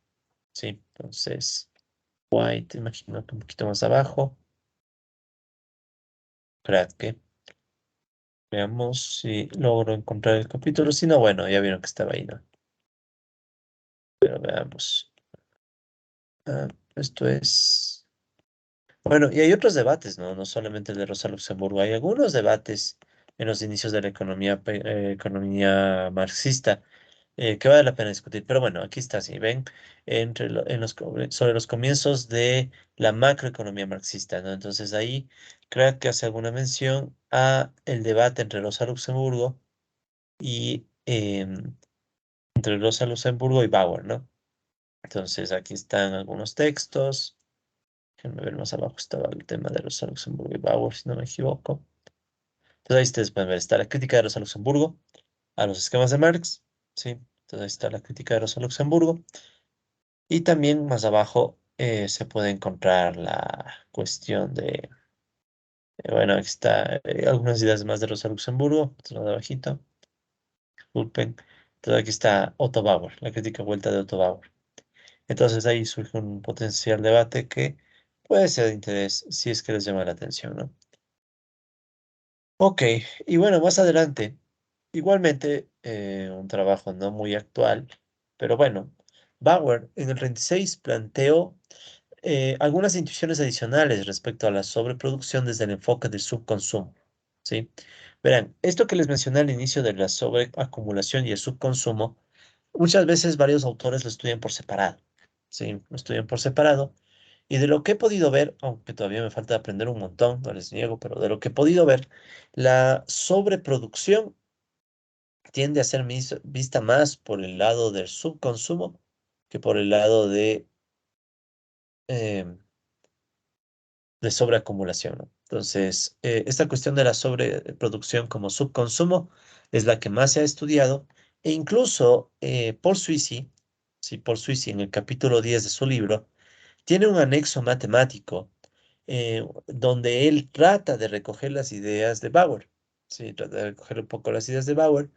¿sí? Entonces, White, imagino que un poquito más abajo, Kratke, veamos si logro encontrar el capítulo, si no, bueno, ya vieron que estaba ahí, ¿no? Pero veamos. Ah, esto es... Bueno, y hay otros debates, ¿no? No solamente el de Rosa Luxemburgo, hay algunos debates en los inicios de la economía marxista que vale la pena discutir. Pero bueno, aquí está, si ven, sobre los comienzos de la macroeconomía marxista, ¿no? Entonces ahí creo que hace alguna mención a el debate entre Rosa Luxemburgo y y Bauer, ¿no? Entonces aquí están algunos textos. Déjenme ver más abajo, estaba el tema de Rosa Luxemburgo y Bauer, si no me equivoco. Entonces ahí ustedes pueden ver, está la crítica de Rosa Luxemburgo a los esquemas de Marx, ¿sí? Entonces ahí está la crítica de Rosa Luxemburgo. Y también más abajo se puede encontrar la cuestión de, bueno, aquí está algunas ideas más de Rosa Luxemburgo, otro de abajito, disculpen. Entonces aquí está Otto Bauer, la crítica vuelta de Otto Bauer. Entonces ahí surge un potencial debate que puede ser de interés si es que les llama la atención, ¿no? Ok, y bueno, más adelante, igualmente un trabajo no muy actual, pero bueno, Bauer en el 36 planteó algunas intuiciones adicionales respecto a la sobreproducción desde el enfoque del subconsumo, ¿sí? Verán, esto que les mencioné al inicio de la sobreacumulación y el subconsumo, muchas veces varios autores lo estudian por separado, ¿sí? Lo estudian por separado. Y de lo que he podido ver, aunque todavía me falta aprender un montón, no les niego, pero de lo que he podido ver, la sobreproducción tiende a ser vista más por el lado del subconsumo que por el lado em, de sobreacumulación, ¿no? Entonces, esta cuestión de la sobreproducción como subconsumo es la que más se ha estudiado e incluso Paul Suisy, sí, Paul Suisy en el capítulo 10 de su libro, tiene un anexo matemático donde él trata de recoger las ideas de Bauer, sí, trata de recoger un poco las ideas de Bauer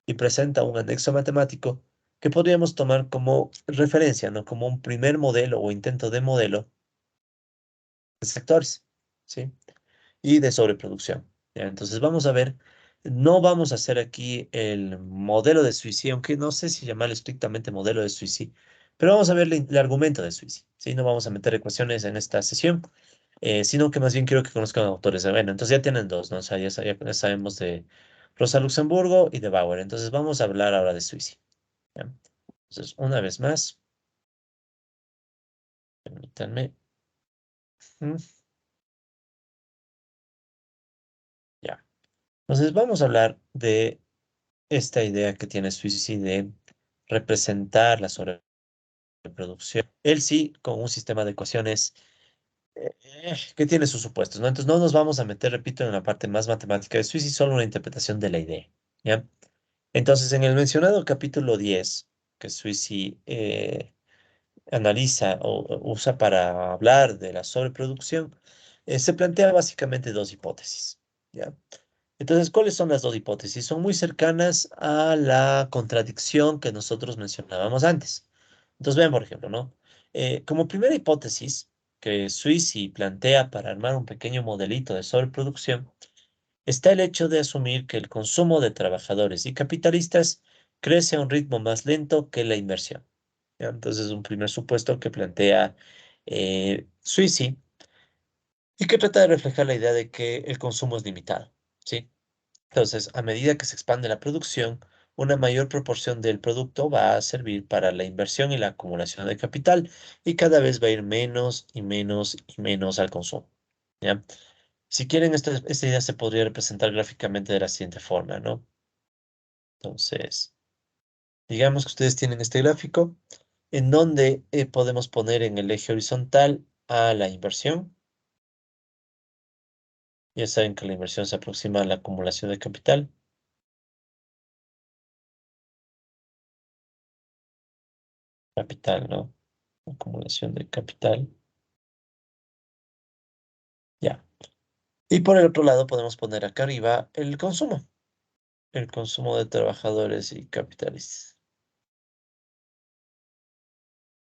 y presenta un anexo matemático que podríamos tomar como referencia, ¿no? Como un primer modelo o intento de modelo de sectores, ¿sí? Y de sobreproducción. ¿Ya? Entonces vamos a ver, no vamos a hacer aquí el modelo de suicidio, aunque no sé si llamarlo estrictamente modelo de suicidio, pero vamos a ver el argumento de suicidio, ¿sí? No vamos a meter ecuaciones en esta sesión, sino que más bien quiero que conozcan autores. Bueno, entonces ya tienen dos, ¿no? O sea, ya sabemos de Rosa Luxemburgo y de Bauer, entonces vamos a hablar ahora de suicidio. ¿Ya? Entonces, una vez más, permítanme. Mm, Ya. Entonces vamos a hablar de esta idea que tiene Suisi de representar la sobreproducción. Él sí, con un sistema de ecuaciones que tiene sus supuestos, ¿no? Entonces no nos vamos a meter, repito, en la parte más matemática de Suisi, solo una interpretación de la idea, ¿ya? Entonces, en el mencionado capítulo 10 que Suisi analiza o usa para hablar de la sobreproducción, se plantea básicamente dos hipótesis, ¿ya? Entonces, ¿cuáles son las dos hipótesis? Son muy cercanas a la contradicción que nosotros mencionábamos antes. Entonces, vean, por ejemplo, ¿no? Como primera hipótesis que Suisi plantea para armar un pequeño modelito de sobreproducción, está el hecho de asumir que el consumo de trabajadores y capitalistas crece a un ritmo más lento que la inversión. ¿Ya? Entonces, es un primer supuesto que plantea Suisi y que trata de reflejar la idea de que el consumo es limitado. ¿Sí? Entonces, a medida que se expande la producción, una mayor proporción del producto va a servir para la inversión y la acumulación de capital y cada vez va a ir menos y menos y menos al consumo. ¿Ya? Si quieren, esta idea se podría representar gráficamente de la siguiente forma, ¿no? Entonces, digamos que ustedes tienen este gráfico en donde podemos poner en el eje horizontal a la inversión Ya saben que la inversión se aproxima a la acumulación de capital. Capital, ¿no? Acumulación de capital. Ya. Y por el otro lado podemos poner acá arriba el consumo. El consumo de trabajadores y capitalistas.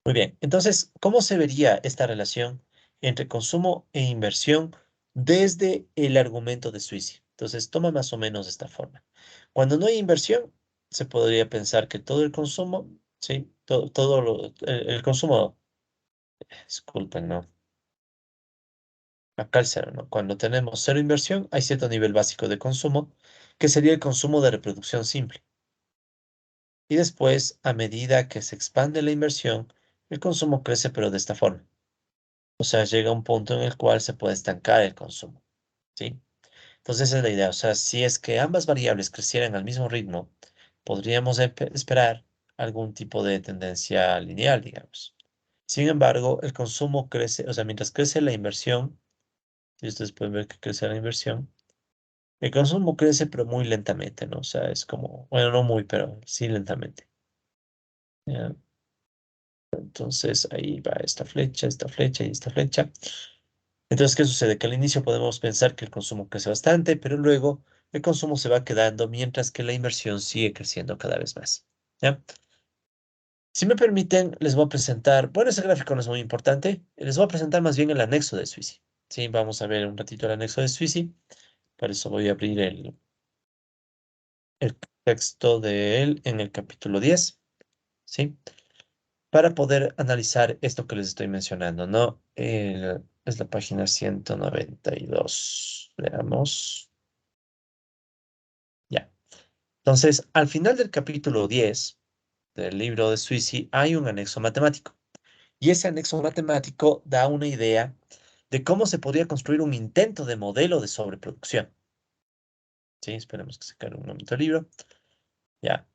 Muy bien. Entonces, ¿cómo se vería esta relación entre consumo e inversión desde el argumento de Suisi? Entonces, toma más o menos esta forma. Cuando no hay inversión, se podría pensar que todo el consumo, sí, el consumo, disculpen, ¿no? Acá el cero, ¿no? Cuando tenemos cero inversión, hay cierto nivel básico de consumo, que sería el consumo de reproducción simple. Y después, a medida que se expande la inversión, el consumo crece, pero de esta forma. O sea, llega un punto en el cual se puede estancar el consumo, ¿sí? Entonces esa es la idea. O sea, si es que ambas variables crecieran al mismo ritmo, podríamos esperar algún tipo de tendencia lineal, digamos. Sin embargo, el consumo crece, o sea, mientras crece la inversión, y ustedes pueden ver que crece la inversión, el consumo crece, pero muy lentamente, ¿no? O sea, es como, bueno, no muy, pero sí lentamente. ¿Ya? Entonces ahí va esta flecha y esta flecha. Entonces, ¿qué sucede? Que al inicio podemos pensar que el consumo crece bastante, pero luego el consumo se va quedando mientras que la inversión sigue creciendo cada vez más. ¿Ya? Si me permiten, les voy a presentar, bueno, ese gráfico no es muy importante, les voy a presentar más bien el anexo de Sweezy. Sí, vamos a ver un ratito el anexo de Sweezy. Para eso voy a abrir el texto de él en el capítulo 10, ¿sí? Para poder analizar esto que les estoy mencionando, ¿no? Es la página 192. Veamos. Ya. Entonces, al final del capítulo 10 del libro de Suisi hay un anexo matemático. Y ese anexo matemático da una idea de cómo se podría construir un intento de modelo de sobreproducción. Sí, esperemos que se cargue un momento el libro. Ya,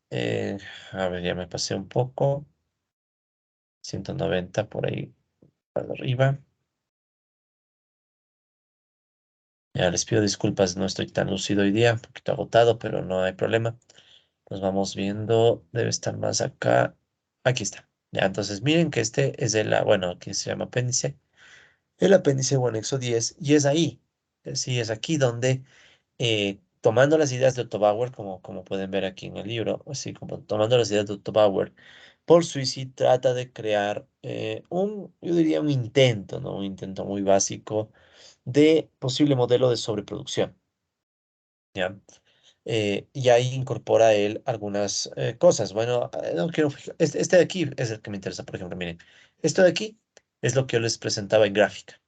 a ver, ya me pasé un poco. 190 por ahí para arriba. Ya les pido disculpas, no estoy tan lúcido hoy día, un poquito agotado, pero no hay problema. Nos vamos viendo, debe estar más acá. Aquí está. Ya, entonces miren que este es bueno, aquí se llama apéndice. El apéndice o anexo 10, y es ahí. Sí, es aquí donde, tomando las ideas de Otto Bauer, como pueden ver aquí en el libro, así como tomando las ideas de Otto Bauer, Paul Suisi trata de crear yo diría un intento, ¿no? Un intento muy básico de posible modelo de sobreproducción. ¿Ya? Y ahí incorpora él algunas cosas. Bueno, no quiero, este de aquí es el que me interesa, por ejemplo, miren, esto de aquí es lo que yo les presentaba en gráfica,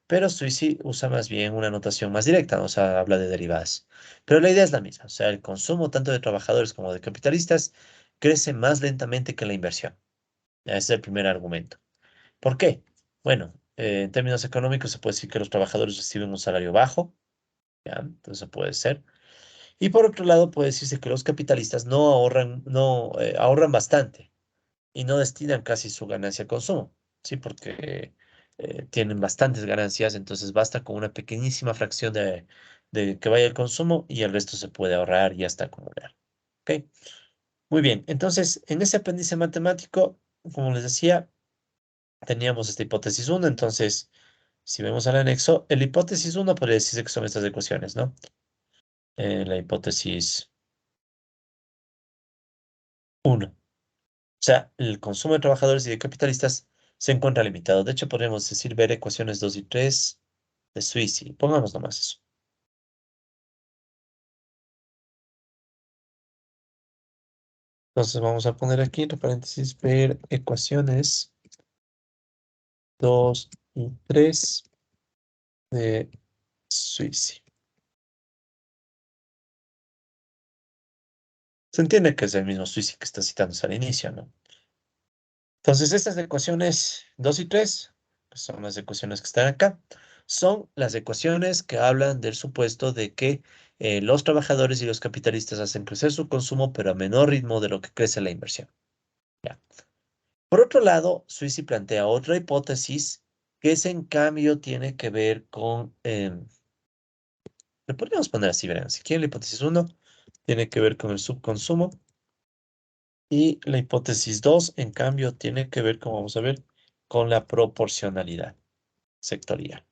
pero Suisi usa más bien una notación más directa, ¿no? O sea, habla de derivadas. Pero la idea es la misma, o sea, el consumo tanto de trabajadores como de capitalistas crece más lentamente que la inversión. Ya, ese es el primer argumento. ¿Por qué? Bueno, en términos económicos se puede decir que los trabajadores reciben un salario bajo, ¿ya? Entonces puede ser. Y por otro lado, puede decirse que los capitalistas no ahorran, no, ahorran bastante y no destinan casi su ganancia al consumo, ¿sí? Porque tienen bastantes ganancias, entonces basta con una pequeñísima fracción de que vaya al consumo y el resto se puede ahorrar y hasta acumular. ¿Ok? Muy bien, entonces en ese apéndice matemático, como les decía, teníamos esta hipótesis uno. Entonces si vemos al anexo, el hipótesis uno podría decirse que son estas ecuaciones, ¿no? La hipótesis uno. O sea, el consumo de trabajadores y de capitalistas se encuentra limitado. De hecho, podríamos decir ver ecuaciones 2 y 3 de Suisi. Pongamos nomás eso. Entonces vamos a poner aquí entre paréntesis ver ecuaciones 2 y 3 de Suisi. Se entiende que es el mismo Suisi que está citándose al inicio, ¿no? Entonces, estas ecuaciones 2 y 3, que son las ecuaciones que están acá, son las ecuaciones que hablan del supuesto de que los trabajadores y los capitalistas hacen crecer su consumo, pero a menor ritmo de lo que crece la inversión. Ya. Por otro lado, Suisi plantea otra hipótesis que ese en cambio tiene que ver con Le podríamos poner así, verán. Si quieren, la hipótesis uno tiene que ver con el subconsumo y la hipótesis 2, en cambio, tiene que ver, como vamos a ver, con la proporcionalidad sectorial.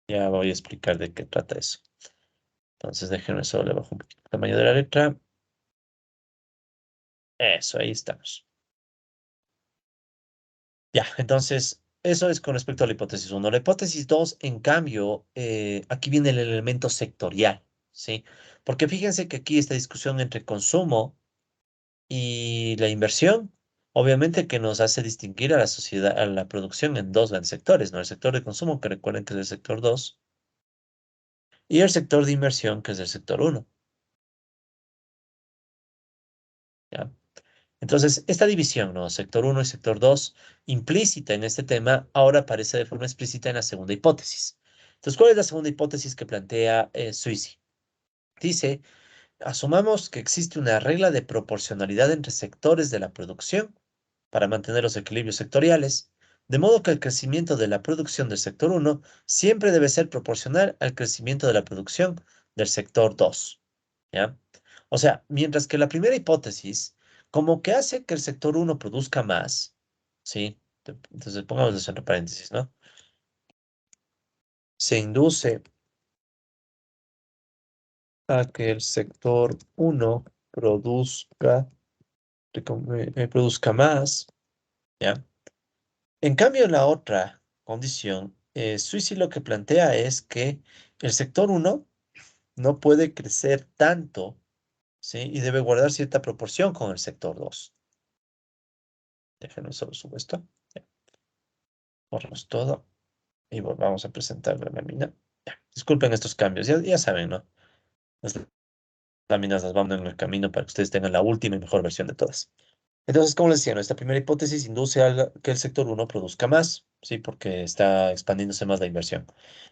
Ya voy a explicar de qué trata eso. Entonces, déjenme solo le bajo un poquito el tamaño de la letra. Eso, ahí estamos. Ya, entonces, eso es con respecto a la hipótesis uno. La hipótesis 2, en cambio, aquí viene el elemento sectorial, ¿sí? Porque fíjense que aquí esta discusión entre consumo y la inversión, obviamente que nos hace distinguir a la sociedad, a la producción en dos grandes sectores, ¿no? El sector de consumo, que recuerden que es el sector 2, y el sector de inversión, que es el sector uno, ¿ya? Entonces, esta división, ¿no? Sector uno y sector 2, implícita en este tema, ahora aparece de forma explícita en la segunda hipótesis. Entonces, ¿cuál es la segunda hipótesis que plantea Suisi? Dice, asumamos que existe una regla de proporcionalidad entre sectores de la producción para mantener los equilibrios sectoriales, de modo que el crecimiento de la producción del sector uno siempre debe ser proporcional al crecimiento de la producción del sector 2. ¿Ya? O sea, mientras que la primera hipótesis como que hace que el sector uno produzca más, ¿sí? Entonces pongamos eso entre paréntesis, ¿no? Se induce a que el sector uno produzca más, ¿ya? En cambio, la otra condición, Suisi lo que plantea es que el sector uno no puede crecer tanto, ¿sí? Y debe guardar cierta proporción con el sector 2. Déjenme solo subo esto. Ya, borramos todo y volvamos a presentar la lámina. Ya, disculpen estos cambios, ya saben, ¿no? Las láminas las vamos en el camino para que ustedes tengan la última y mejor versión de todas. Entonces, como les decía, ¿no? Esta primera hipótesis induce a que el sector uno produzca más, ¿sí? Porque está expandiéndose más la inversión.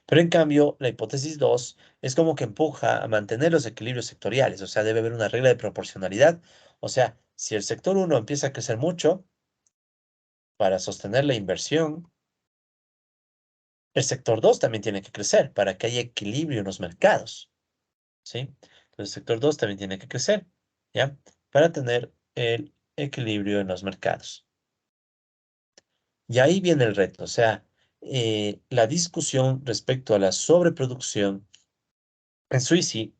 Pero en cambio, la hipótesis 2 es como que empuja a mantener los equilibrios sectoriales, o sea, debe haber una regla de proporcionalidad. O sea, si el sector uno empieza a crecer mucho para sostener la inversión, el sector 2 también tiene que crecer para que haya equilibrio en los mercados, ¿sí? Entonces, el sector 2 también tiene que crecer, ¿ya? Para tener el equilibrio en los mercados. Y ahí viene el reto, o sea, la discusión respecto a la sobreproducción en Suiza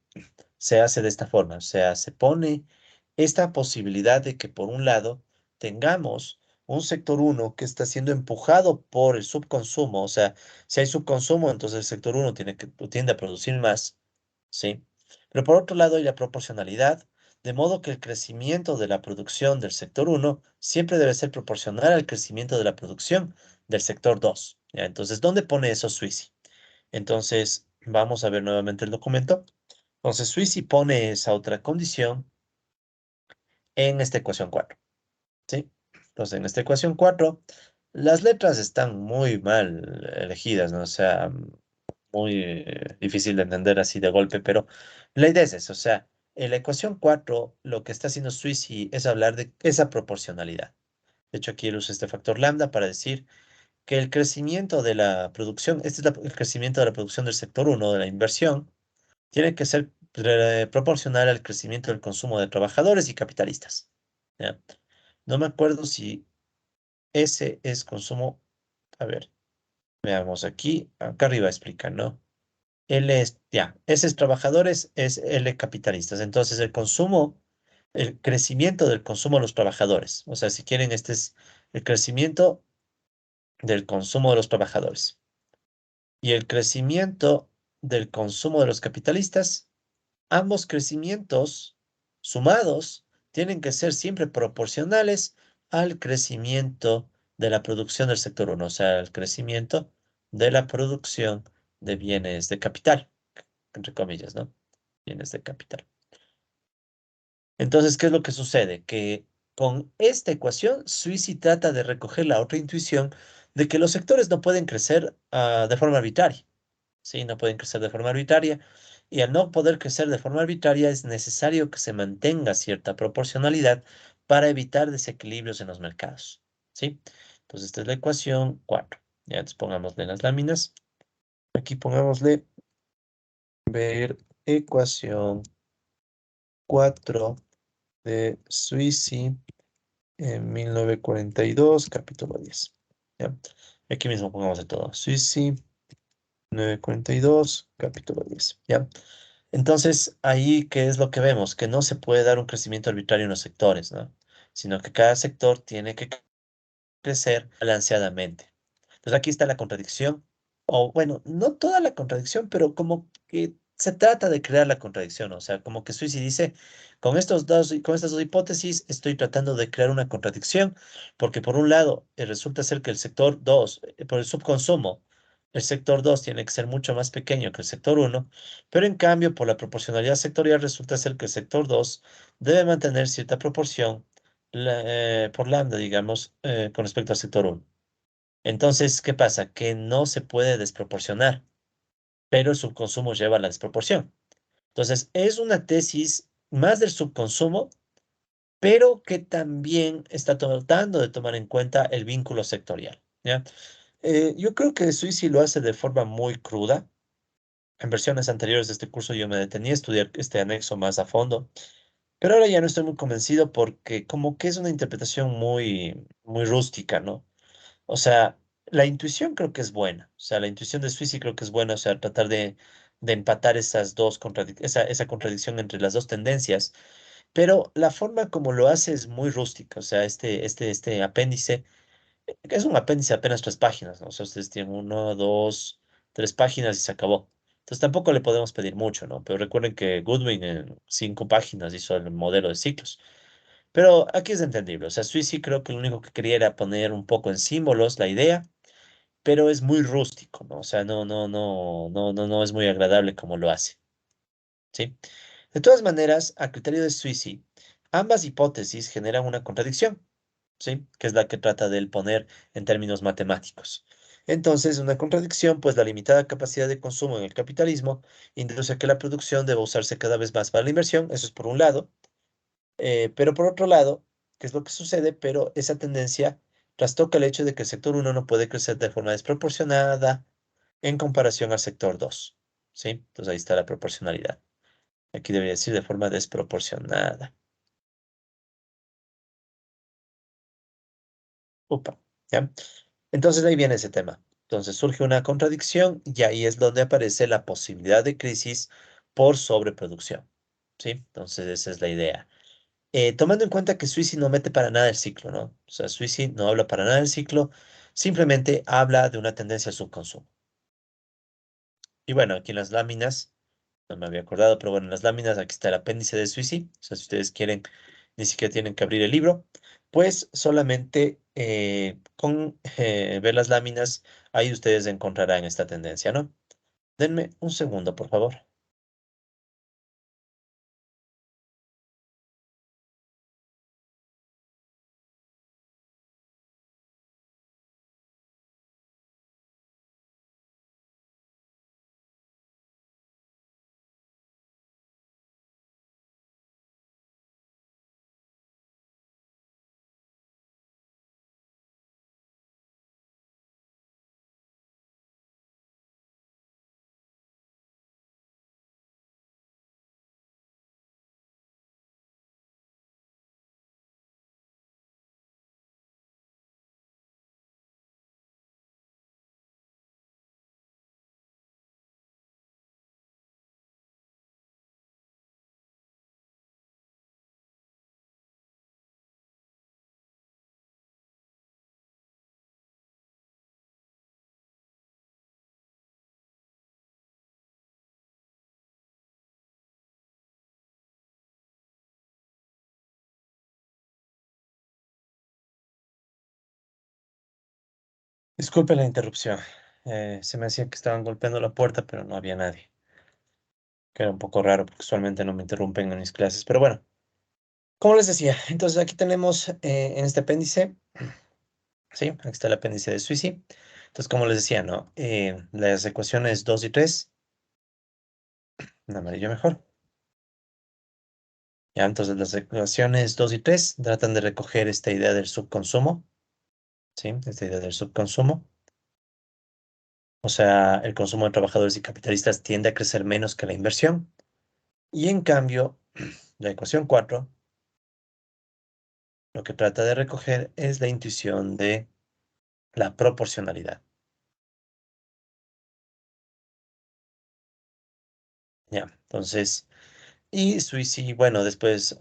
se hace de esta forma, o sea, se pone esta posibilidad de que por un lado tengamos un sector uno que está siendo empujado por el subconsumo, o sea, si hay subconsumo, entonces el sector uno tiende a producir más, ¿sí? Pero por otro lado hay la proporcionalidad, de modo que el crecimiento de la producción del sector uno siempre debe ser proporcional al crecimiento de la producción del sector 2, ¿ya? Entonces, ¿dónde pone eso Suiza? Entonces, vamos a ver nuevamente el documento. Entonces, Suisi pone esa otra condición en esta ecuación 4, ¿sí? Entonces, en esta ecuación 4, las letras están muy mal elegidas, ¿no? O sea, muy difícil de entender así de golpe, pero la idea es eso, o sea, en la ecuación 4, lo que está haciendo Suisi es hablar de esa proporcionalidad. De hecho, aquí él usa este factor lambda para decir que el crecimiento de la producción, este es el crecimiento de la producción del sector uno de la inversión, tiene que ser proporcional al crecimiento del consumo de trabajadores y capitalistas. ¿Ya? No me acuerdo si ese es consumo. A ver, veamos aquí. Acá arriba explica, ¿no? L es, ya, S es trabajadores, es L capitalistas. Entonces, el consumo, el crecimiento del consumo de los trabajadores. O sea, si quieren, este es el crecimiento del consumo de los trabajadores. Y el crecimiento del consumo de los capitalistas. Ambos crecimientos sumados tienen que ser siempre proporcionales al crecimiento de la producción del sector uno, o sea, el crecimiento de la producción de bienes de capital, entre comillas, ¿no? Bienes de capital. Entonces, ¿qué es lo que sucede? Que con esta ecuación, Suisi trata de recoger la otra intuición de que los sectores no pueden crecer de forma arbitraria. Sí, no pueden crecer de forma arbitraria. Y al no poder crecer de forma arbitraria es necesario que se mantenga cierta proporcionalidad para evitar desequilibrios en los mercados. ¿Sí? Entonces, esta es la ecuación 4. Ya, entonces pongámosle en las láminas. Aquí pongámosle ver ecuación 4 de Suisi en 1942, capítulo 10. ¿Ya? Aquí mismo pongamos de todo. Suisi, 1942, capítulo 10. ¿Ya? Entonces, ahí, ¿qué es lo que vemos? Que no se puede dar un crecimiento arbitrario en los sectores, ¿no? Sino que cada sector tiene que crecer balanceadamente. Entonces aquí está la contradicción, o bueno, no toda la contradicción, pero como que se trata de crear la contradicción, o sea, como que Suisi dice, con estas dos hipótesis estoy tratando de crear una contradicción, porque por un lado resulta ser que el sector 2 por el subconsumo, el sector 2 tiene que ser mucho más pequeño que el sector uno, pero en cambio por la proporcionalidad sectorial resulta ser que el sector 2 debe mantener cierta proporción por lambda, digamos, con respecto al sector uno. Entonces, ¿qué pasa? Que no se puede desproporcionar, pero el subconsumo lleva a la desproporción. Entonces, es una tesis más del subconsumo, pero que también está tratando de tomar en cuenta el vínculo sectorial, ¿ya? Yo creo que Suisi lo hace de forma muy cruda. En versiones anteriores de este curso yo me detenía a estudiar este anexo más a fondo, pero ahora ya no estoy muy convencido porque como que es una interpretación muy rústica, ¿no? O sea, la intuición creo que es buena. O sea, la intuición de Sweezy creo que es buena. O sea, tratar de empatar esas esa contradicción entre las dos tendencias. Pero la forma como lo hace es muy rústica. O sea, este apéndice, que es un apéndice de apenas 3 páginas, ¿no? O sea, ustedes tienen uno, dos, 3 páginas y se acabó. Entonces tampoco le podemos pedir mucho, ¿no? Pero recuerden que Goodwin en 5 páginas hizo el modelo de ciclos. Pero aquí es entendible. O sea, Sweezy creo que lo único que quería era poner un poco en símbolos la idea, pero es muy rústico, ¿no? O sea, no es muy agradable como lo hace, ¿sí? De todas maneras, a criterio de Sweezy, ambas hipótesis generan una contradicción, ¿sí? Que es la que trata de él poner en términos matemáticos. Entonces, una contradicción, pues la limitada capacidad de consumo en el capitalismo induce a que la producción deba usarse cada vez más para la inversión, eso es por un lado, pero por otro lado, ¿qué es lo que sucede? Pero esa tendencia trastoca el hecho de que el sector uno no puede crecer de forma desproporcionada en comparación al sector 2, ¿sí? Entonces ahí está la proporcionalidad. Aquí debería decir de forma desproporcionada. Upa, ¿ya? Entonces ahí viene ese tema. Entonces surge una contradicción y ahí es donde aparece la posibilidad de crisis por sobreproducción, ¿sí? Entonces esa es la idea. Tomando en cuenta que Swissy no mete para nada el ciclo, ¿no? O sea, Swissy no habla para nada del ciclo, simplemente habla de una tendencia al subconsumo. Y bueno, aquí en las láminas, no me había acordado, pero bueno, en las láminas aquí está el apéndice de Swissy. O sea, si ustedes quieren, ni siquiera tienen que abrir el libro, pues solamente con ver las láminas, ahí ustedes encontrarán esta tendencia, ¿no? Denme un segundo, por favor. Disculpen la interrupción. Se me hacía que estaban golpeando la puerta, pero no había nadie. Que era un poco raro porque usualmente no me interrumpen en mis clases. Pero bueno, como les decía, entonces aquí tenemos en este apéndice, sí, aquí está el apéndice de Sweezy. Entonces, como les decía, ¿no? Las ecuaciones 2 y 3, en amarillo mejor. Ya, entonces las ecuaciones 2 y 3 tratan de recoger esta idea del subconsumo, ¿sí? Esta idea del subconsumo. O sea, el consumo de trabajadores y capitalistas tiende a crecer menos que la inversión. Y en cambio, la ecuación 4 lo que trata de recoger es la intuición de la proporcionalidad. Ya, entonces, y Suisi, bueno, después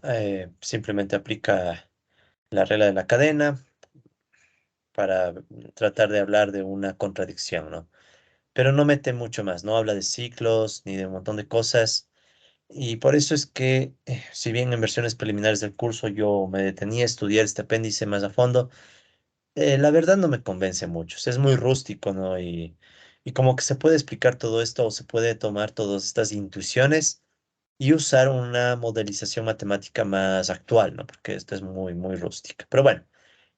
simplemente aplica la regla de la cadena para tratar de hablar de una contradicción, ¿no? Pero no mete mucho más, no habla de ciclos ni de un montón de cosas. Y por eso es que, si bien en versiones preliminares del curso yo me detenía a estudiar este apéndice más a fondo, la verdad no me convence mucho. O sea, es muy rústico, ¿no? Y como que se puede explicar todo esto o se puede tomar todas estas intuiciones y usar una modelización matemática más actual, ¿no? Porque esto es muy, muy rústica. Pero bueno,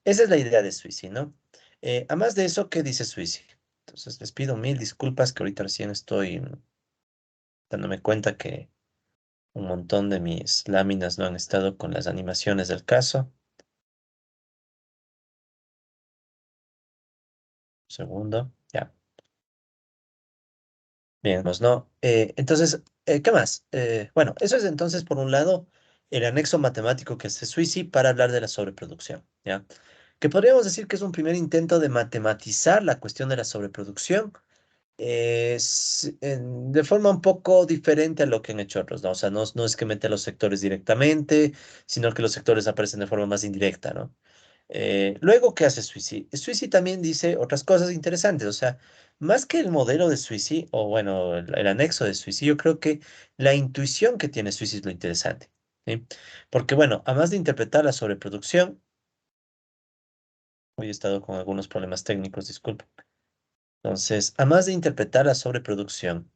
esa es la idea de Suisi, ¿no? Además de eso, ¿qué dice Suisi? Entonces, les pido mil disculpas que ahorita recién estoy dándome cuenta que un montón de mis láminas no han estado con las animaciones del caso. Segundo, ya. Bien, pues no. Entonces, ¿qué más? Bueno, eso es entonces, por un lado, el anexo matemático que hace Suisi para hablar de la sobreproducción, ¿ya? Que podríamos decir que es un primer intento de matematizar la cuestión de la sobreproducción de forma un poco diferente a lo que han hecho otros, ¿no? O sea, no es que mete a los sectores directamente, sino que los sectores aparecen de forma más indirecta, ¿no? Luego, ¿qué hace Suisi? Suisi también dice otras cosas interesantes, o sea, más que el modelo de Suisi, o bueno, el anexo de Suisi, yo creo que la intuición que tiene Suisi es lo interesante, ¿sí? Porque, bueno, además de interpretar la sobreproducción, hoy he estado con algunos problemas técnicos, disculpe. Entonces, además de interpretar la sobreproducción,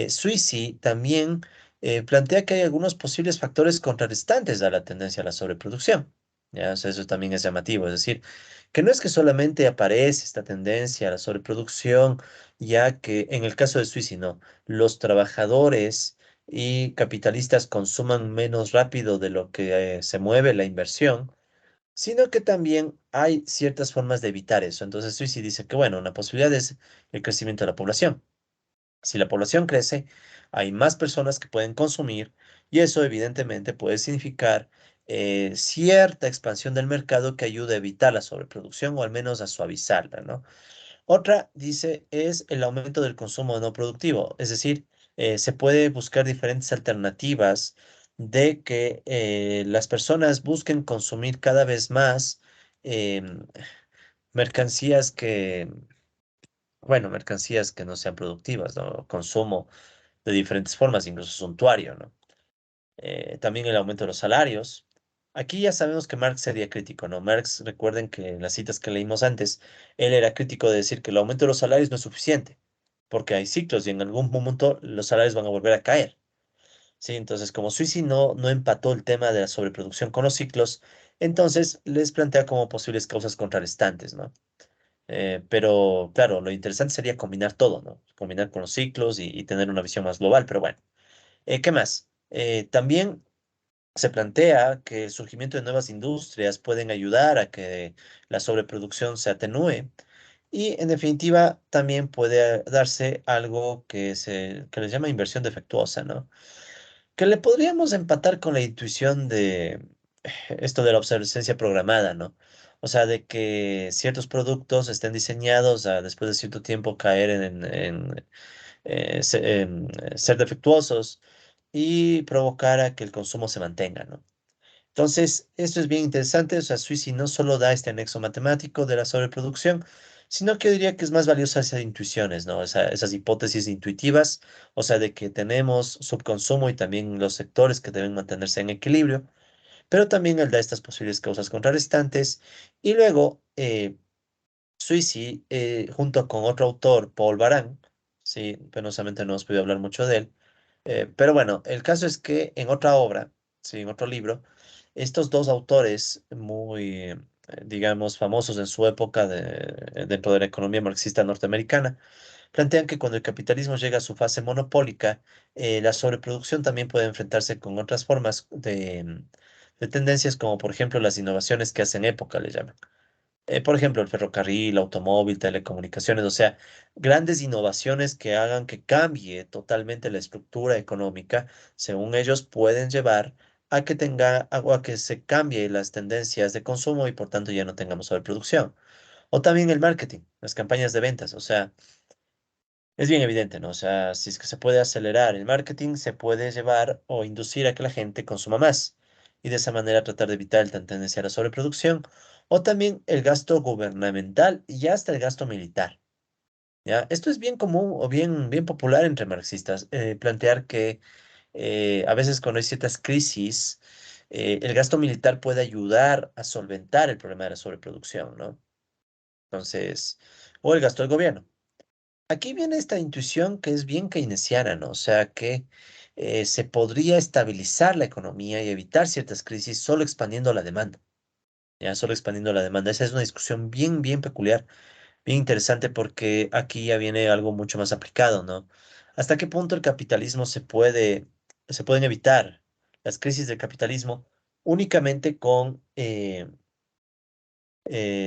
Suisi también plantea que hay algunos posibles factores contrarrestantes a la tendencia a la sobreproducción. ¿Ya? O sea, eso también es llamativo, es decir, que no es que solamente aparece esta tendencia a la sobreproducción, ya que en el caso de Suisi, no, los trabajadores y capitalistas consuman menos rápido de lo que se mueve la inversión, sino que también hay ciertas formas de evitar eso. Entonces, Suisi dice que, bueno, una posibilidad es el crecimiento de la población. Si la población crece, hay más personas que pueden consumir y eso evidentemente puede significar cierta expansión del mercado que ayude a evitar la sobreproducción o al menos a suavizarla, ¿no? Otra, dice, es el aumento del consumo no productivo, es decir, se puede buscar diferentes alternativas de que las personas busquen consumir cada vez más em, mercancías mercancías que no sean productivas, ¿no? Consumo de diferentes formas, incluso suntuario, ¿no? También el aumento de los salarios. Aquí ya sabemos que Marx sería crítico, ¿no? Marx, recuerden que en las citas que leímos antes, él era crítico de decir que el aumento de los salarios no es suficiente, porque hay ciclos y en algún momento los salarios van a volver a caer, ¿sí? Entonces, como Suisi no empató el tema de la sobreproducción con los ciclos, entonces les plantea como posibles causas contrarrestantes, ¿no? Pero claro, lo interesante sería combinar todo, ¿no? Combinar con los ciclos y tener una visión más global, pero bueno. ¿Qué más? También se plantea que el surgimiento de nuevas industrias pueden ayudar a que la sobreproducción se atenúe y en definitiva también puede darse algo que les llama inversión defectuosa, ¿no? Que le podríamos empatar con la intuición de esto de la obsolescencia programada, ¿no? O sea, de que ciertos productos estén diseñados a después de cierto tiempo caer en ser defectuosos y provocar a que el consumo se mantenga, ¿no? Entonces, esto es bien interesante. O sea, Suisi no solo da este anexo matemático de la sobreproducción, sino que yo diría que es más valiosa esas intuiciones, ¿no? Esas hipótesis intuitivas, o sea, de que tenemos subconsumo y también los sectores que deben mantenerse en equilibrio, pero también él da estas posibles causas contrarrestantes. Y luego, Suisi, junto con otro autor, Paul Baran, sí, penosamente no hemos podido hablar mucho de él, pero bueno, el caso es que en otra obra, sí, en otro libro, estos dos autores muy, digamos, famosos en su época dentro de la economía marxista norteamericana, plantean que cuando el capitalismo llega a su fase monopólica, la sobreproducción también puede enfrentarse con otras formas de tendencias, como por ejemplo las innovaciones que hacen época, le llaman. Por ejemplo, el ferrocarril, automóvil, telecomunicaciones, o sea, grandes innovaciones que hagan que cambie totalmente la estructura económica, según ellos pueden llevar a que a que se cambie las tendencias de consumo y por tanto ya no tengamos sobreproducción. O también el marketing, las campañas de ventas, o sea, es bien evidente, ¿no? O sea, si es que se puede acelerar el marketing, se puede llevar o inducir a que la gente consuma más y de esa manera tratar de evitar el tendencia a la sobreproducción o también el gasto gubernamental y hasta el gasto militar, ¿ya? Esto es bien común o bien popular entre marxistas, plantear que a veces cuando hay ciertas crisis, el gasto militar puede ayudar a solventar el problema de la sobreproducción, ¿no? Entonces, o el gasto del gobierno. Aquí viene esta intuición que es bien keynesiana, ¿no? O sea, que se podría estabilizar la economía y evitar ciertas crisis solo expandiendo la demanda, ¿ya? Solo expandiendo la demanda. Esa es una discusión bien peculiar, bien interesante porque aquí ya viene algo mucho más aplicado, ¿no? ¿Hasta qué punto el capitalismo se pueden evitar las crisis del capitalismo únicamente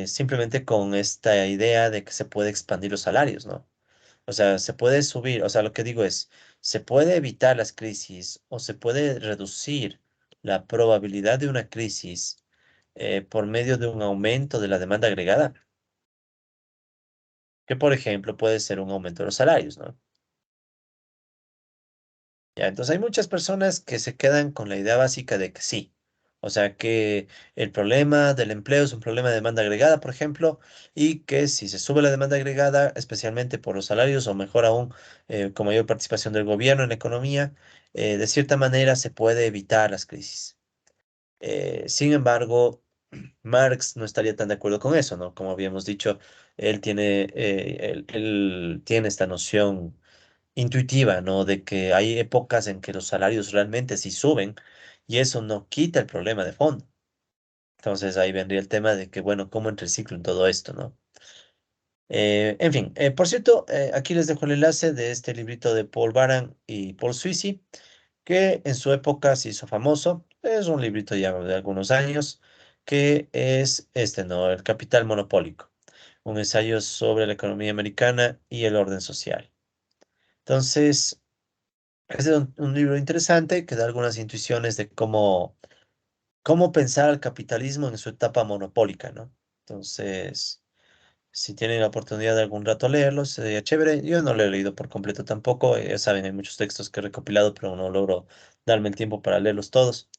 simplemente con esta idea de que se puede expandir los salarios, ¿no? O sea, se puede subir, o sea, lo que digo es, se puede evitar las crisis o se puede reducir la probabilidad de una crisis por medio de un aumento de la demanda agregada, que por ejemplo puede ser un aumento de los salarios, ¿no? Ya, entonces hay muchas personas que se quedan con la idea básica de que sí. O sea, que el problema del empleo es un problema de demanda agregada, por ejemplo, y que si se sube la demanda agregada, especialmente por los salarios, o mejor aún, con mayor participación del gobierno en la economía, de cierta manera se puede evitar las crisis. Sin embargo, Marx no estaría tan de acuerdo con eso, ¿no? Como habíamos dicho, él tiene esta noción intuitiva, ¿no? De que hay épocas en que los salarios realmente sí suben y eso no quita el problema de fondo. Entonces ahí vendría el tema de que, bueno, ¿cómo entra el ciclo en todo esto, ¿no? En fin, por cierto, aquí les dejo el enlace de este librito de Paul Baran y Paul Sweezy, que en su época se hizo famoso. Es un librito ya de algunos años, que es este, ¿no? El Capital Monopólico, un ensayo sobre la economía americana y el orden social. Entonces, es un libro interesante que da algunas intuiciones de cómo pensar el capitalismo en su etapa monopólica, ¿no? Entonces, si tienen la oportunidad de algún rato leerlo, sería chévere. Yo no lo he leído por completo tampoco. Ya saben, hay muchos textos que he recopilado, pero no logro darme el tiempo para leerlos todos.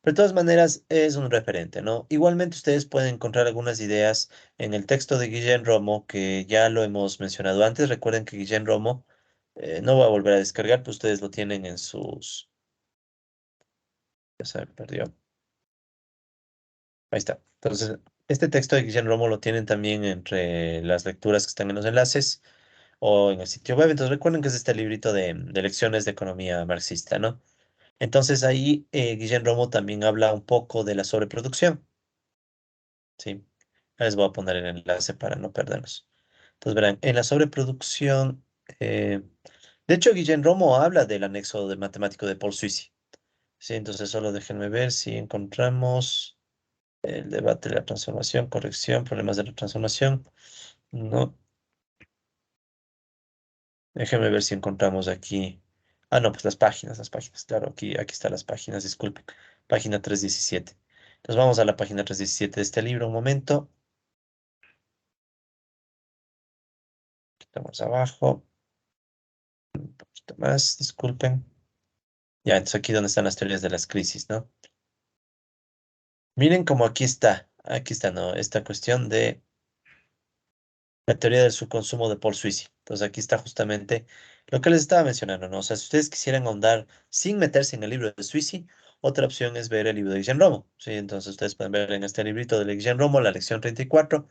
Pero de todas maneras, es un referente, ¿no? Igualmente, ustedes pueden encontrar algunas ideas en el texto de Guillén Romo, que ya lo hemos mencionado antes. Recuerden que Guillén Romo no va a volver a descargar, pues ustedes lo tienen en sus... Ya se me perdió. Ahí está. Entonces, este texto de Guillén Romo lo tienen también entre las lecturas que están en los enlaces o en el sitio web. Entonces, recuerden que es este librito de lecciones de economía marxista, ¿no? Entonces, ahí Guillén Romo también habla un poco de la sobreproducción, ¿sí? Les voy a poner el enlace para no perdernos. Entonces, verán, en la sobreproducción, eh, de hecho, Guillén Romo habla del anexo de matemático de Paul Suisy, ¿sí? Entonces, solo déjenme ver si encontramos. El debate de la transformación, corrección, problemas de la transformación. No, déjeme ver si encontramos aquí. Ah, no, pues las páginas. Claro, aquí están las páginas, disculpen. Página 317. Entonces vamos a la página 317 de este libro, un momento. Estamos abajo, un poquito más, disculpen. Ya, entonces aquí donde están las teorías de las crisis, ¿no? Miren cómo aquí está, ¿no? Esta cuestión de la teoría del subconsumo de Paul Suisi. Entonces aquí está justamente lo que les estaba mencionando, ¿no? O sea, si ustedes quisieran ahondar sin meterse en el libro de Suisi, otra opción es ver el libro de Guillermo Romo, ¿sí? Entonces ustedes pueden ver en este librito de Guillermo Romo, la lección 34.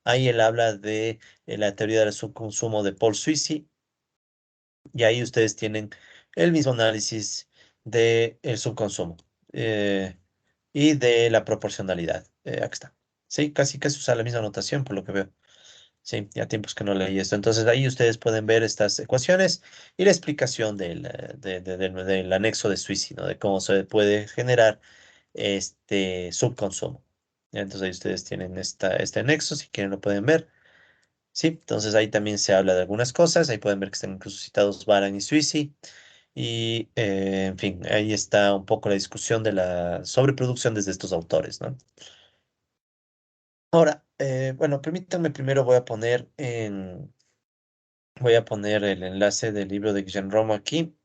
Ahí él habla de la teoría del subconsumo de Paul Suisi y ahí ustedes tienen el mismo análisis del subconsumo eh, y de la proporcionalidad. Aquí está. Sí, casi usa la misma notación por lo que veo. Sí, ya tiempos que no leí esto. Entonces ahí ustedes pueden ver estas ecuaciones y la explicación del anexo de suicidio, de cómo se puede generar este subconsumo. Ya, entonces ahí ustedes tienen este anexo, si quieren lo pueden ver. Sí, entonces ahí también se habla de algunas cosas, ahí pueden ver que están incluso citados Baran y Suisi. Y, en fin, ahí está un poco la discusión de la sobreproducción desde estos autores, ¿no? Ahora, bueno, permítanme primero voy a poner el enlace del libro de Guillermo Romo aquí,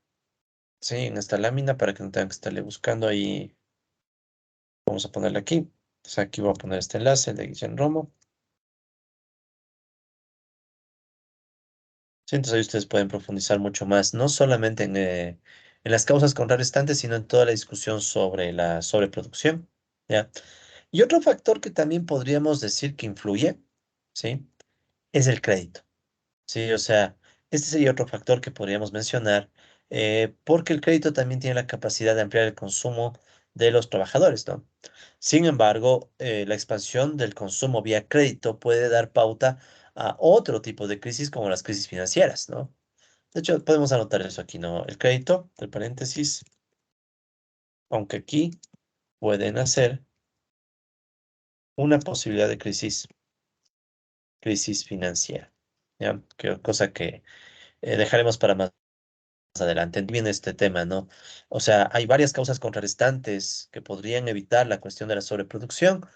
sí, en esta lámina para que no tengan que estarle buscando ahí. Vamos a ponerlo aquí. Entonces aquí voy a poner este enlace de Guillermo Romo. Sí, entonces ahí ustedes pueden profundizar mucho más, no solamente en las causas contrarrestantes, sino en toda la discusión sobre la sobreproducción, ¿ya? Y otro factor que también podríamos decir que influye, ¿sí? Es el crédito. Sí, o sea, este sería otro factor que podríamos mencionar, porque el crédito también tiene la capacidad de ampliar el consumo de los trabajadores, ¿no? Sin embargo, la expansión del consumo vía crédito puede dar pauta a otro tipo de crisis como las crisis financieras, ¿no? De hecho, podemos anotar eso aquí, ¿no? El crédito, del paréntesis, aunque aquí pueden hacer una posibilidad de crisis financiera, ¿ya? Cosa que dejaremos para más adelante. Viene este tema, ¿no? O sea, hay varias causas contrarrestantes que podrían evitar la cuestión de la sobreproducción,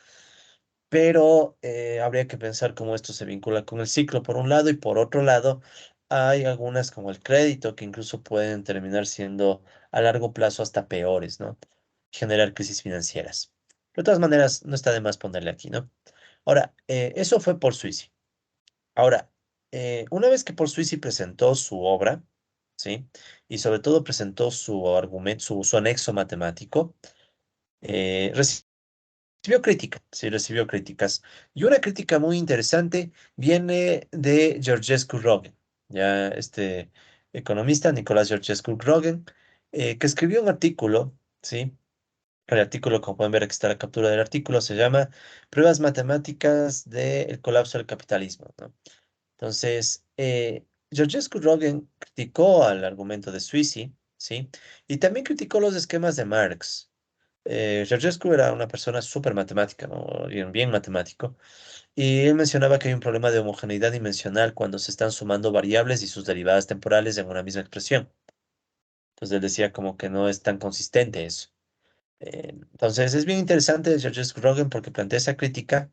pero habría que pensar cómo esto se vincula con el ciclo por un lado y por otro lado hay algunas como el crédito que incluso pueden terminar siendo a largo plazo hasta peores, ¿no? Generar crisis financieras. De todas maneras, no está de más ponerle aquí, ¿no? Ahora, eso fue por Suiza. Ahora, una vez que Paul Suisi presentó su obra, ¿sí? Y sobre todo presentó su argumento, su anexo matemático, recibió crítica, sí, recibió críticas. Y una crítica muy interesante viene de Georgescu Roegen, ya este economista, Nicolás Georgescu Roegen, que escribió un artículo, ¿sí? El artículo, como pueden ver, aquí está la captura del artículo, se llama Pruebas matemáticas del colapso del capitalismo, ¿no? Entonces, Georgescu Roegen criticó al argumento de Suisi, ¿sí? Y también criticó los esquemas de Marx. Georgescu era una persona súper matemática, ¿no? Bien matemático. Y él mencionaba que hay un problema de homogeneidad dimensional cuando se están sumando variables y sus derivadas temporales en una misma expresión. Entonces, él decía como que no es tan consistente eso. Entonces, es bien interesante Georgescu Roegen porque plantea esa crítica.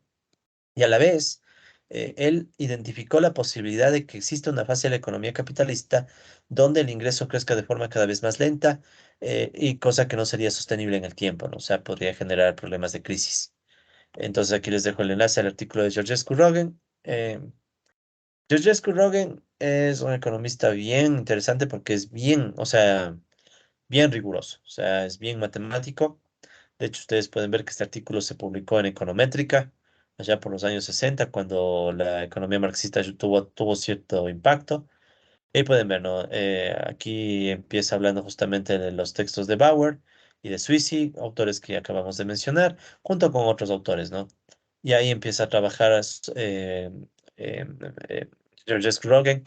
Y a la vez, él identificó la posibilidad de que exista una fase de la economía capitalista donde el ingreso crezca de forma cada vez más lenta y cosa que no sería sostenible en el tiempo, ¿no? O sea, podría generar problemas de crisis. Entonces aquí les dejo el enlace al artículo de Georgescu Roegen. Georgescu Roegen es un economista bien interesante porque es bien, o sea, bien riguroso, o sea, es bien matemático. De hecho, ustedes pueden ver que este artículo se publicó en Econométrica, allá por los años 60, cuando la economía marxista tuvo cierto impacto. Y pueden ver, ¿no? Aquí empieza hablando justamente de los textos de Bauer y de Suisi, autores que acabamos de mencionar, junto con otros autores, ¿no? Y ahí empieza a trabajar eh, eh, Georges Roegen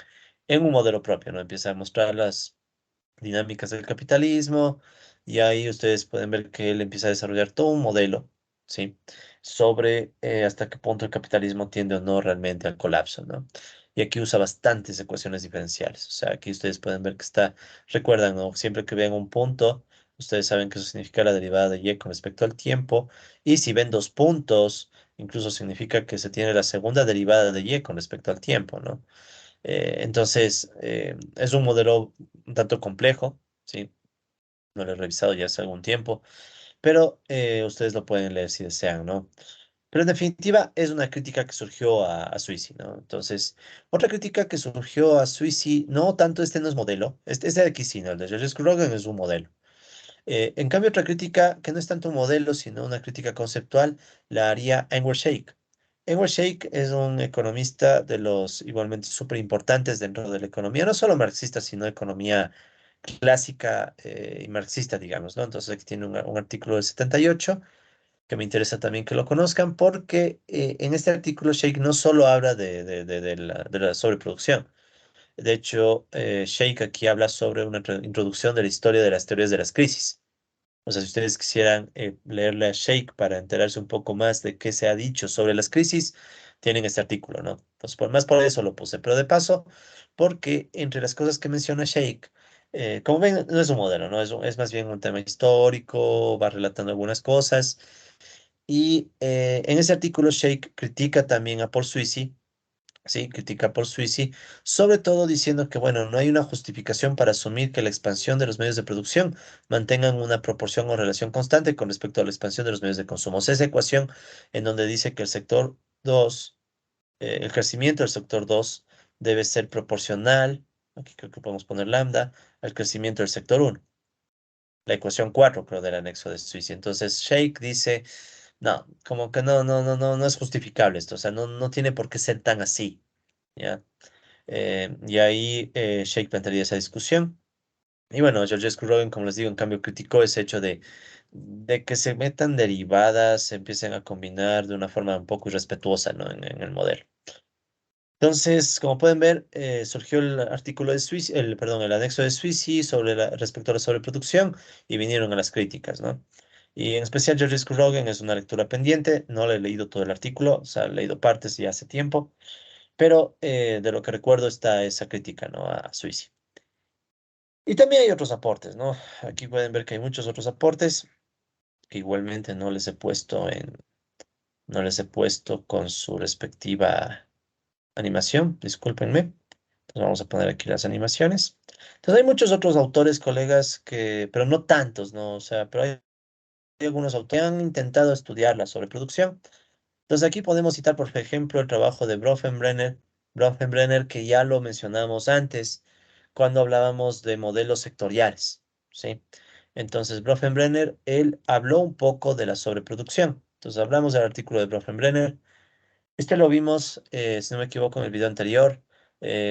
en un modelo propio, ¿no? Empieza a mostrar las dinámicas del capitalismo, y ahí ustedes pueden ver que él empieza a desarrollar todo un modelo, ¿sí? Sobre hasta qué punto el capitalismo tiende o no realmente al colapso, ¿no? Y aquí usa bastantes ecuaciones diferenciales, o sea, aquí ustedes pueden ver que está, recuerdan, ¿no? Siempre que vean un punto, ustedes saben que eso significa la derivada de y con respecto al tiempo, y si ven dos puntos, incluso significa que se tiene la segunda derivada de y con respecto al tiempo, ¿no? Entonces, es un modelo un tanto complejo, ¿sí? No lo he revisado ya hace algún tiempo, pero ustedes lo pueden leer si desean, ¿no? Pero en definitiva es una crítica que surgió a Suisi, ¿no? Entonces, otra crítica que surgió a Suisi, no tanto este no es modelo, este de aquí sí, ¿no? El de Georges Rogan es un modelo. En cambio, otra crítica que no es tanto un modelo, sino una crítica conceptual, la haría Enver Sheikh. Enver Sheikh es un economista de los igualmente súper importantes dentro de la economía, no solo marxista, sino economía clásica y marxista, digamos, ¿no? Entonces aquí tiene un artículo del 78 que me interesa también que lo conozcan porque en este artículo Sheikh no solo habla de la sobreproducción. De hecho, Sheikh aquí habla sobre una introducción de la historia de las teorías de las crisis. O sea, si ustedes quisieran leerle a Sheikh para enterarse un poco más de qué se ha dicho sobre las crisis, tienen este artículo, ¿no? Entonces, por más por eso lo puse, pero de paso, porque entre las cosas que menciona Sheikh, como ven, no es un modelo, ¿no? Es más bien un tema histórico, va relatando algunas cosas. Y en ese artículo, Sheikh critica también a Paul Sweezy. Sí, critica por Suisi, sobre todo diciendo que, bueno, no hay una justificación para asumir que la expansión de los medios de producción mantengan una proporción o relación constante con respecto a la expansión de los medios de consumo. O sea, esa ecuación en donde dice que el sector 2, el crecimiento del sector 2 debe ser proporcional, aquí creo que podemos poner lambda, al crecimiento del sector uno. La ecuación 4 creo, del anexo de Suisi. Entonces, Sheikh dice, no, como que no es justificable esto, o sea, no tiene por qué ser tan así. ¿Ya? Y ahí Sheikh plantearía esa discusión. Y bueno, Georgescu Rogan, como les digo, en cambio criticó ese hecho de que se metan derivadas, se empiecen a combinar de una forma un poco irrespetuosa, ¿no? En el modelo. Entonces, como pueden ver, surgió el artículo de Suiza, perdón, el anexo de Suiza sobre respecto a la sobreproducción y vinieron a las críticas, ¿no? Y en especial Georgescu Rogan es una lectura pendiente, no le he leído todo el artículo, o sea, he leído partes ya hace tiempo, pero de lo que recuerdo está esa crítica, ¿no? A Suiza. Y también hay otros aportes, ¿no? Aquí pueden ver que hay muchos otros aportes que igualmente no les he puesto con su respectiva animación, discúlpenme. Entonces vamos a poner aquí las animaciones. Entonces hay muchos otros autores, colegas, pero no tantos, ¿no? O sea, pero hay algunos autores que han intentado estudiar la sobreproducción. Entonces aquí podemos citar, por ejemplo, el trabajo de Bronfenbrenner, que ya lo mencionamos antes cuando hablábamos de modelos sectoriales, ¿sí? Entonces, Bronfenbrenner, él habló un poco de la sobreproducción. Entonces, hablamos del artículo de Bronfenbrenner. Este lo vimos, si no me equivoco, en el video anterior,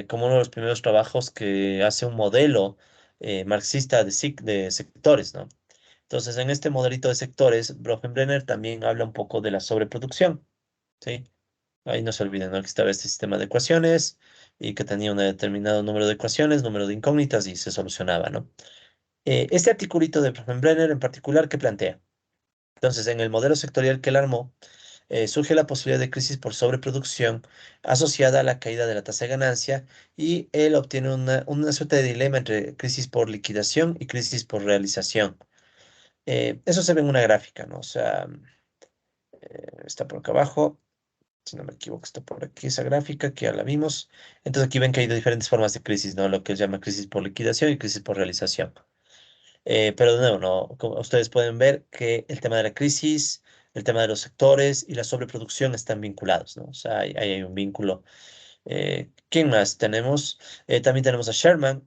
como uno de los primeros trabajos que hace un modelo marxista de sectores, ¿no? Entonces, en este modelito de sectores, Bronfenbrenner también habla un poco de la sobreproducción. ¿Sí? Ahí no se olviden, ¿no? Que estaba este sistema de ecuaciones y que tenía un determinado número de ecuaciones, número de incógnitas y se solucionaba, ¿no? Este articulito de Brenner en particular, ¿qué plantea? Entonces, en el modelo sectorial que él armó, surge la posibilidad de crisis por sobreproducción asociada a la caída de la tasa de ganancia y él obtiene una suerte de dilema entre crisis por liquidación y crisis por realización. Eso se ve en una gráfica, ¿no? O sea, está por acá abajo. Si no me equivoco, está por aquí esa gráfica que ya la vimos. Entonces aquí ven que hay diferentes formas de crisis, ¿no? Lo que se llama crisis por liquidación y crisis por realización. Pero de nuevo, ¿no? Como ustedes pueden ver que el tema de la crisis, el tema de los sectores y la sobreproducción están vinculados, ¿no? O sea, ahí hay un vínculo. ¿Quién más tenemos? También tenemos a Sherman.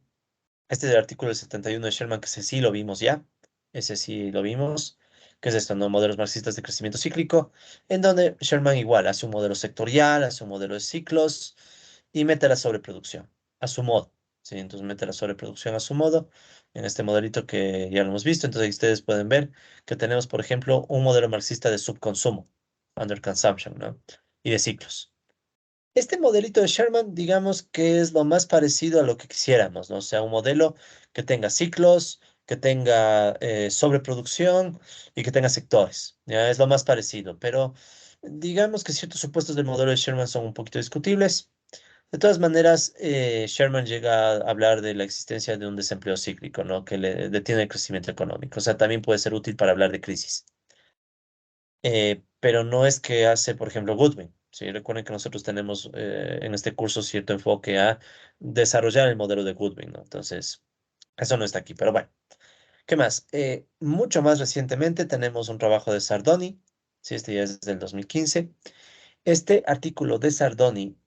Este del artículo del 71 de Sherman, que ese sí lo vimos ya. Ese sí lo vimos. ¿Qué es esto? ¿No? Modelos marxistas de crecimiento cíclico, en donde Sherman igual hace un modelo sectorial, hace un modelo de ciclos y mete la sobreproducción a su modo. ¿Sí? Entonces mete la sobreproducción a su modo en este modelito que ya lo hemos visto. Entonces ahí ustedes pueden ver que tenemos, por ejemplo, un modelo marxista de subconsumo, under consumption, ¿no? Y de ciclos. Este modelito de Sherman, digamos que es lo más parecido a lo que quisiéramos, ¿no? O sea, un modelo que tenga ciclos, que tenga sobreproducción y que tenga sectores. Ya es lo más parecido, pero digamos que ciertos supuestos del modelo de Sherman son un poquito discutibles. De todas maneras, Sherman llega a hablar de la existencia de un desempleo cíclico, ¿no? Que le detiene el crecimiento económico. O sea, también puede ser útil para hablar de crisis. Pero no es que hace, por ejemplo, Goodwin. ¿Sí? Recuerden que nosotros tenemos en este curso cierto enfoque a desarrollar el modelo de Goodwin, ¿no? Entonces, eso no está aquí, pero bueno. ¿Qué más? Mucho más recientemente tenemos un trabajo de Sardoni, ¿sí? Este ya es del 2015. Este artículo de Sardoni,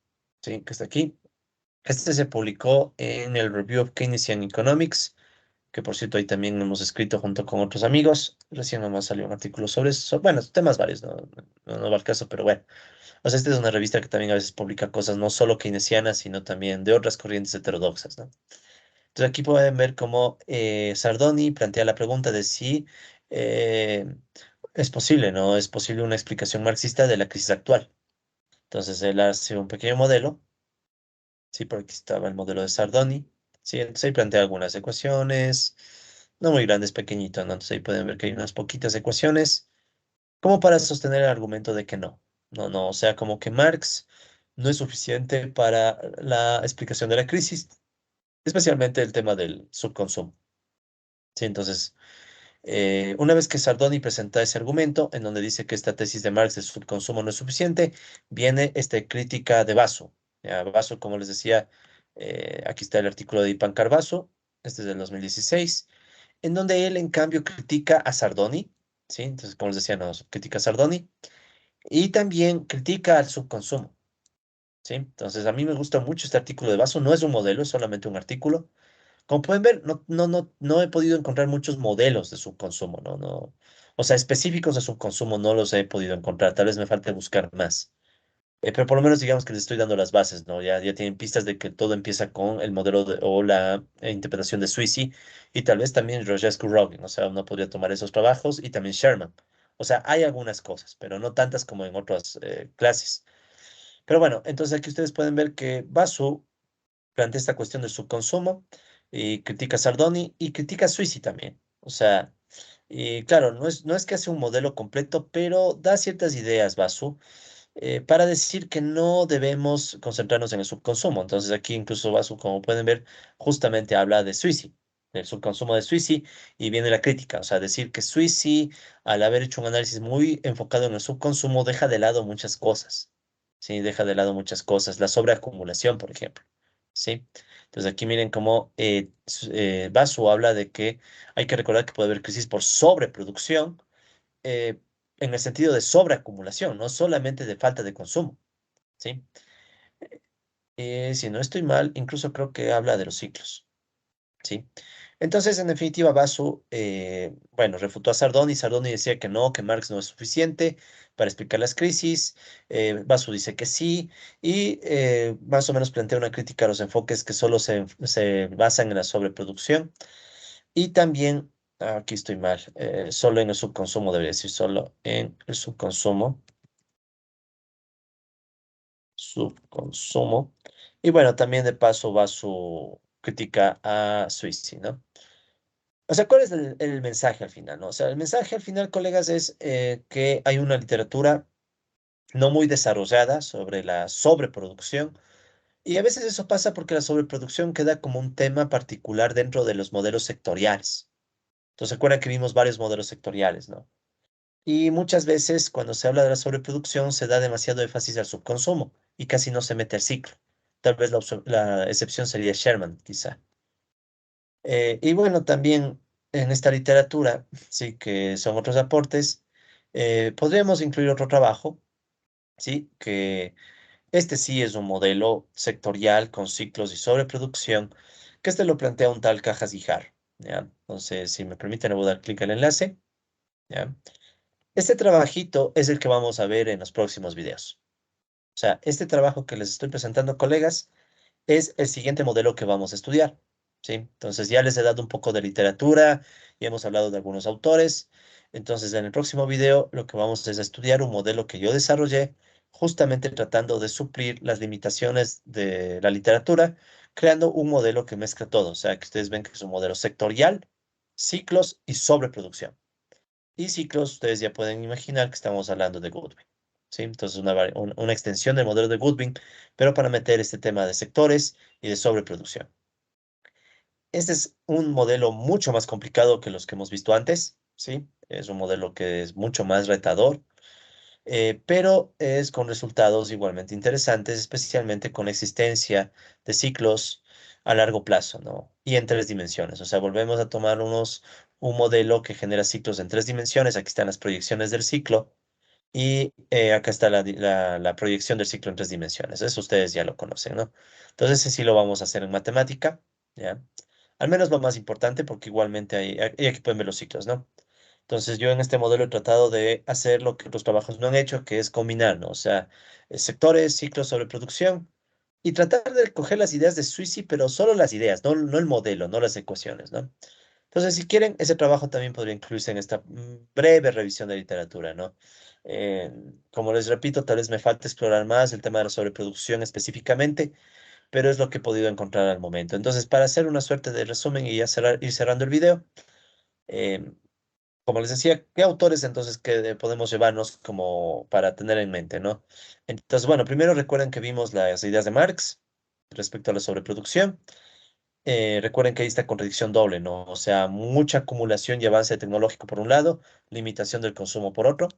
¿sí? Que está aquí, este se publicó en el Review of Keynesian Economics, que por cierto ahí también hemos escrito junto con otros amigos. Recién nomás salió un artículo sobre eso. Bueno, temas varios, no va al caso, pero bueno. O sea, esta es una revista que también a veces publica cosas no solo keynesianas, sino también de otras corrientes heterodoxas, ¿no? Entonces aquí pueden ver cómo Sardoni plantea la pregunta de si eh, es posible, ¿no? Es posible una explicación marxista de la crisis actual. Entonces él hace un pequeño modelo. Sí, por aquí estaba el modelo de Sardoni. Sí, entonces ahí plantea algunas ecuaciones. no muy grande, es pequeñito, ¿no? Entonces ahí pueden ver que hay unas poquitas ecuaciones como para sostener el argumento de que no. No, o sea, como que Marx no es suficiente para la explicación de la crisis, especialmente el tema del subconsumo. Sí, entonces, una vez que Sardoni presenta ese argumento, en donde dice que esta tesis de Marx del subconsumo no es suficiente, viene esta crítica de Basso. Ya, Basso, como les decía, aquí está el artículo de Dipankar Basu, este es del 2016, en donde él, en cambio, critica a Sardoni, ¿sí? Entonces, como les decía, no, critica a Sardoni, y también critica al subconsumo, ¿sí? Entonces, a mí me gusta mucho este artículo de Basu, no es un modelo, es solamente un artículo. Como pueden ver, no he podido encontrar muchos modelos de subconsumo, no. O sea, específicos de subconsumo no los he podido encontrar. Tal vez me falte buscar más. Pero por lo menos digamos que les estoy dando las bases, ¿no? Ya tienen pistas de que todo empieza con el modelo o la interpretación de Sweezy y tal vez también Rogescu Rogan. O sea, uno podría tomar esos trabajos y también Sherman. O sea, hay algunas cosas, pero no tantas como en otras clases. Pero bueno, entonces aquí ustedes pueden ver que Basu plantea esta cuestión del subconsumo y critica a Sardoni y critica a Suisi también. O sea, y claro, no es que hace un modelo completo, pero da ciertas ideas, Basu, para decir que no debemos concentrarnos en el subconsumo. Entonces aquí incluso Basu, como pueden ver, justamente habla de Suisi, del subconsumo de Suisi, y viene la crítica, o sea, decir que Suisi, al haber hecho un análisis muy enfocado en el subconsumo, deja de lado muchas cosas. Sí, deja de lado muchas cosas, la sobreacumulación, por ejemplo. ¿Sí? Entonces aquí miren cómo Basu habla de que hay que recordar que puede haber crisis por sobreproducción, eh, en el sentido de sobreacumulación, no solamente de falta de consumo, ¿sí? Si no estoy mal, incluso creo que habla de los ciclos, ¿sí? Entonces, en definitiva, Basu, bueno, refutó a Sardoni. Sardoni decía que no, que Marx no es suficiente para explicar las crisis. Basu dice que sí, y más o menos plantea una crítica a los enfoques que solo se basan en la sobreproducción. Y también, aquí estoy mal, solo en el subconsumo, debería decir solo en el subconsumo. Y bueno, también de paso va su crítica a Suisi, ¿no? O sea, ¿cuál es el mensaje al final, no? O sea, el mensaje al final, colegas, es que hay una literatura no muy desarrollada sobre la sobreproducción. Y a veces eso pasa porque la sobreproducción queda como un tema particular dentro de los modelos sectoriales. Entonces, recuerdan que vimos varios modelos sectoriales, ¿no? Y muchas veces cuando se habla de la sobreproducción se da demasiado énfasis al subconsumo y casi no se mete al ciclo. Tal vez la excepción sería Sherman, quizá. Y bueno, también en esta literatura, sí, que son otros aportes, podríamos incluir otro trabajo, sí, que este sí es un modelo sectorial con ciclos y sobreproducción, que este lo plantea un tal Cajas y Har, ¿ya? Entonces, si me permiten, le voy a dar clic al enlace, ¿ya? Este trabajito es el que vamos a ver en los próximos videos. O sea, este trabajo que les estoy presentando, colegas, es el siguiente modelo que vamos a estudiar. ¿Sí? Entonces ya les he dado un poco de literatura y hemos hablado de algunos autores. Entonces en el próximo video lo que vamos es a estudiar un modelo que yo desarrollé justamente tratando de suplir las limitaciones de la literatura, creando un modelo que mezcla todo. O sea, que ustedes ven que es un modelo sectorial, ciclos y sobreproducción. Y ciclos, ustedes ya pueden imaginar que estamos hablando de Goodwin. ¿Sí? Entonces, una extensión del modelo de Goodwin, pero para meter este tema de sectores y de sobreproducción. Este es un modelo mucho más complicado que los que hemos visto antes, ¿sí? Es un modelo que es mucho más retador, pero es con resultados igualmente interesantes, especialmente con la existencia de ciclos a largo plazo, ¿no? Y en tres dimensiones. O sea, volvemos a tomar un modelo que genera ciclos en tres dimensiones. Aquí están las proyecciones del ciclo y acá está la proyección del ciclo en tres dimensiones. Eso ustedes ya lo conocen, ¿no? Entonces, ese sí lo vamos a hacer en matemática, ¿ya? Al menos lo más importante, porque igualmente y aquí pueden ver los ciclos, ¿no? Entonces, yo en este modelo he tratado de hacer lo que otros trabajos no han hecho, que es combinar, ¿no? O sea, sectores, ciclos sobre producción, y tratar de coger las ideas de Suisi, pero solo las ideas, no el modelo, no las ecuaciones, ¿no? Entonces, si quieren, ese trabajo también podría incluirse en esta breve revisión de literatura, ¿no? Eh, Como les repito, tal vez me falte explorar más el tema de la sobreproducción específicamente, pero es lo que he podido encontrar al momento. Entonces, para hacer una suerte de resumen y ya ir cerrando el video, Em, Como les decía, ¿qué autores entonces que podemos llevarnos como para tener en mente, ¿no? Entonces, bueno, primero recuerden que vimos las ideas de Marx respecto a la sobreproducción. Recuerden que hay esta contradicción doble, ¿no? O sea, mucha acumulación y avance tecnológico por un lado, limitación del consumo por otro.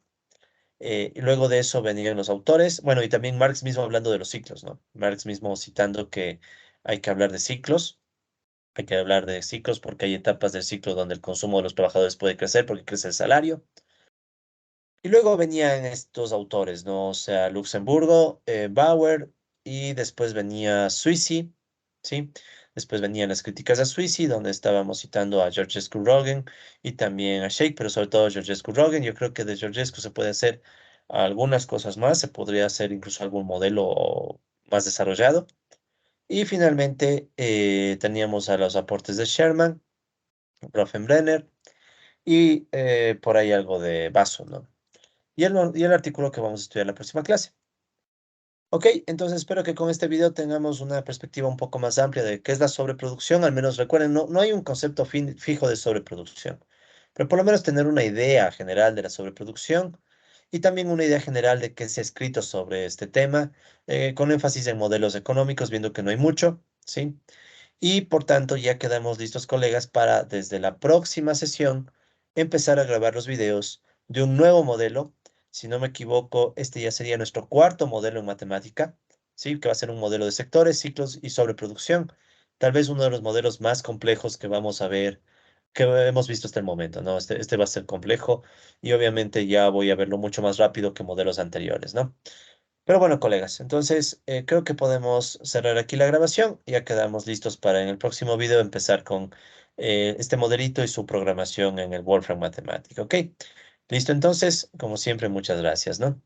Y luego de eso venían los autores, bueno, y también Marx mismo hablando de los ciclos, ¿no? Marx mismo citando que hay que hablar de ciclos, hay que hablar de ciclos porque hay etapas del ciclo donde el consumo de los trabajadores puede crecer porque crece el salario. Y luego venían estos autores, ¿no? O sea, Luxemburgo, Bauer, y después venía Sweezy, ¿sí? Después venían las críticas a Sweezy, donde estábamos citando a Georgescu Roegen y también a Shake, pero sobre todo a Georgescu Roegen. Yo creo que de Georgescu se puede hacer algunas cosas más, se podría hacer incluso algún modelo más desarrollado. Y finalmente teníamos a los aportes de Sherman, Brenner y por ahí algo de Basso, ¿no? Y el artículo que vamos a estudiar en la próxima clase. Ok, entonces espero que con este video tengamos una perspectiva un poco más amplia de qué es la sobreproducción. Al menos recuerden, no hay un concepto fijo de sobreproducción, pero por lo menos tener una idea general de la sobreproducción y también una idea general de qué se ha escrito sobre este tema, con énfasis en modelos económicos, viendo que no hay mucho, ¿sí? Y por tanto, ya quedamos listos, colegas, para desde la próxima sesión empezar a grabar los videos de un nuevo modelo. Si no me equivoco, este ya sería nuestro cuarto modelo en matemática, ¿sí? Que va a ser un modelo de sectores, ciclos y sobreproducción. Tal vez uno de los modelos más complejos que vamos a ver, que hemos visto hasta el momento, ¿no? Este va a ser complejo y obviamente ya voy a verlo mucho más rápido que modelos anteriores, ¿no? Pero bueno, colegas, entonces creo que podemos cerrar aquí la grabación. Ya quedamos listos para en el próximo video empezar con este modelito y su programación en el Wolfram Matemática. ¿Ok? Listo, entonces, como siempre, muchas gracias, ¿no?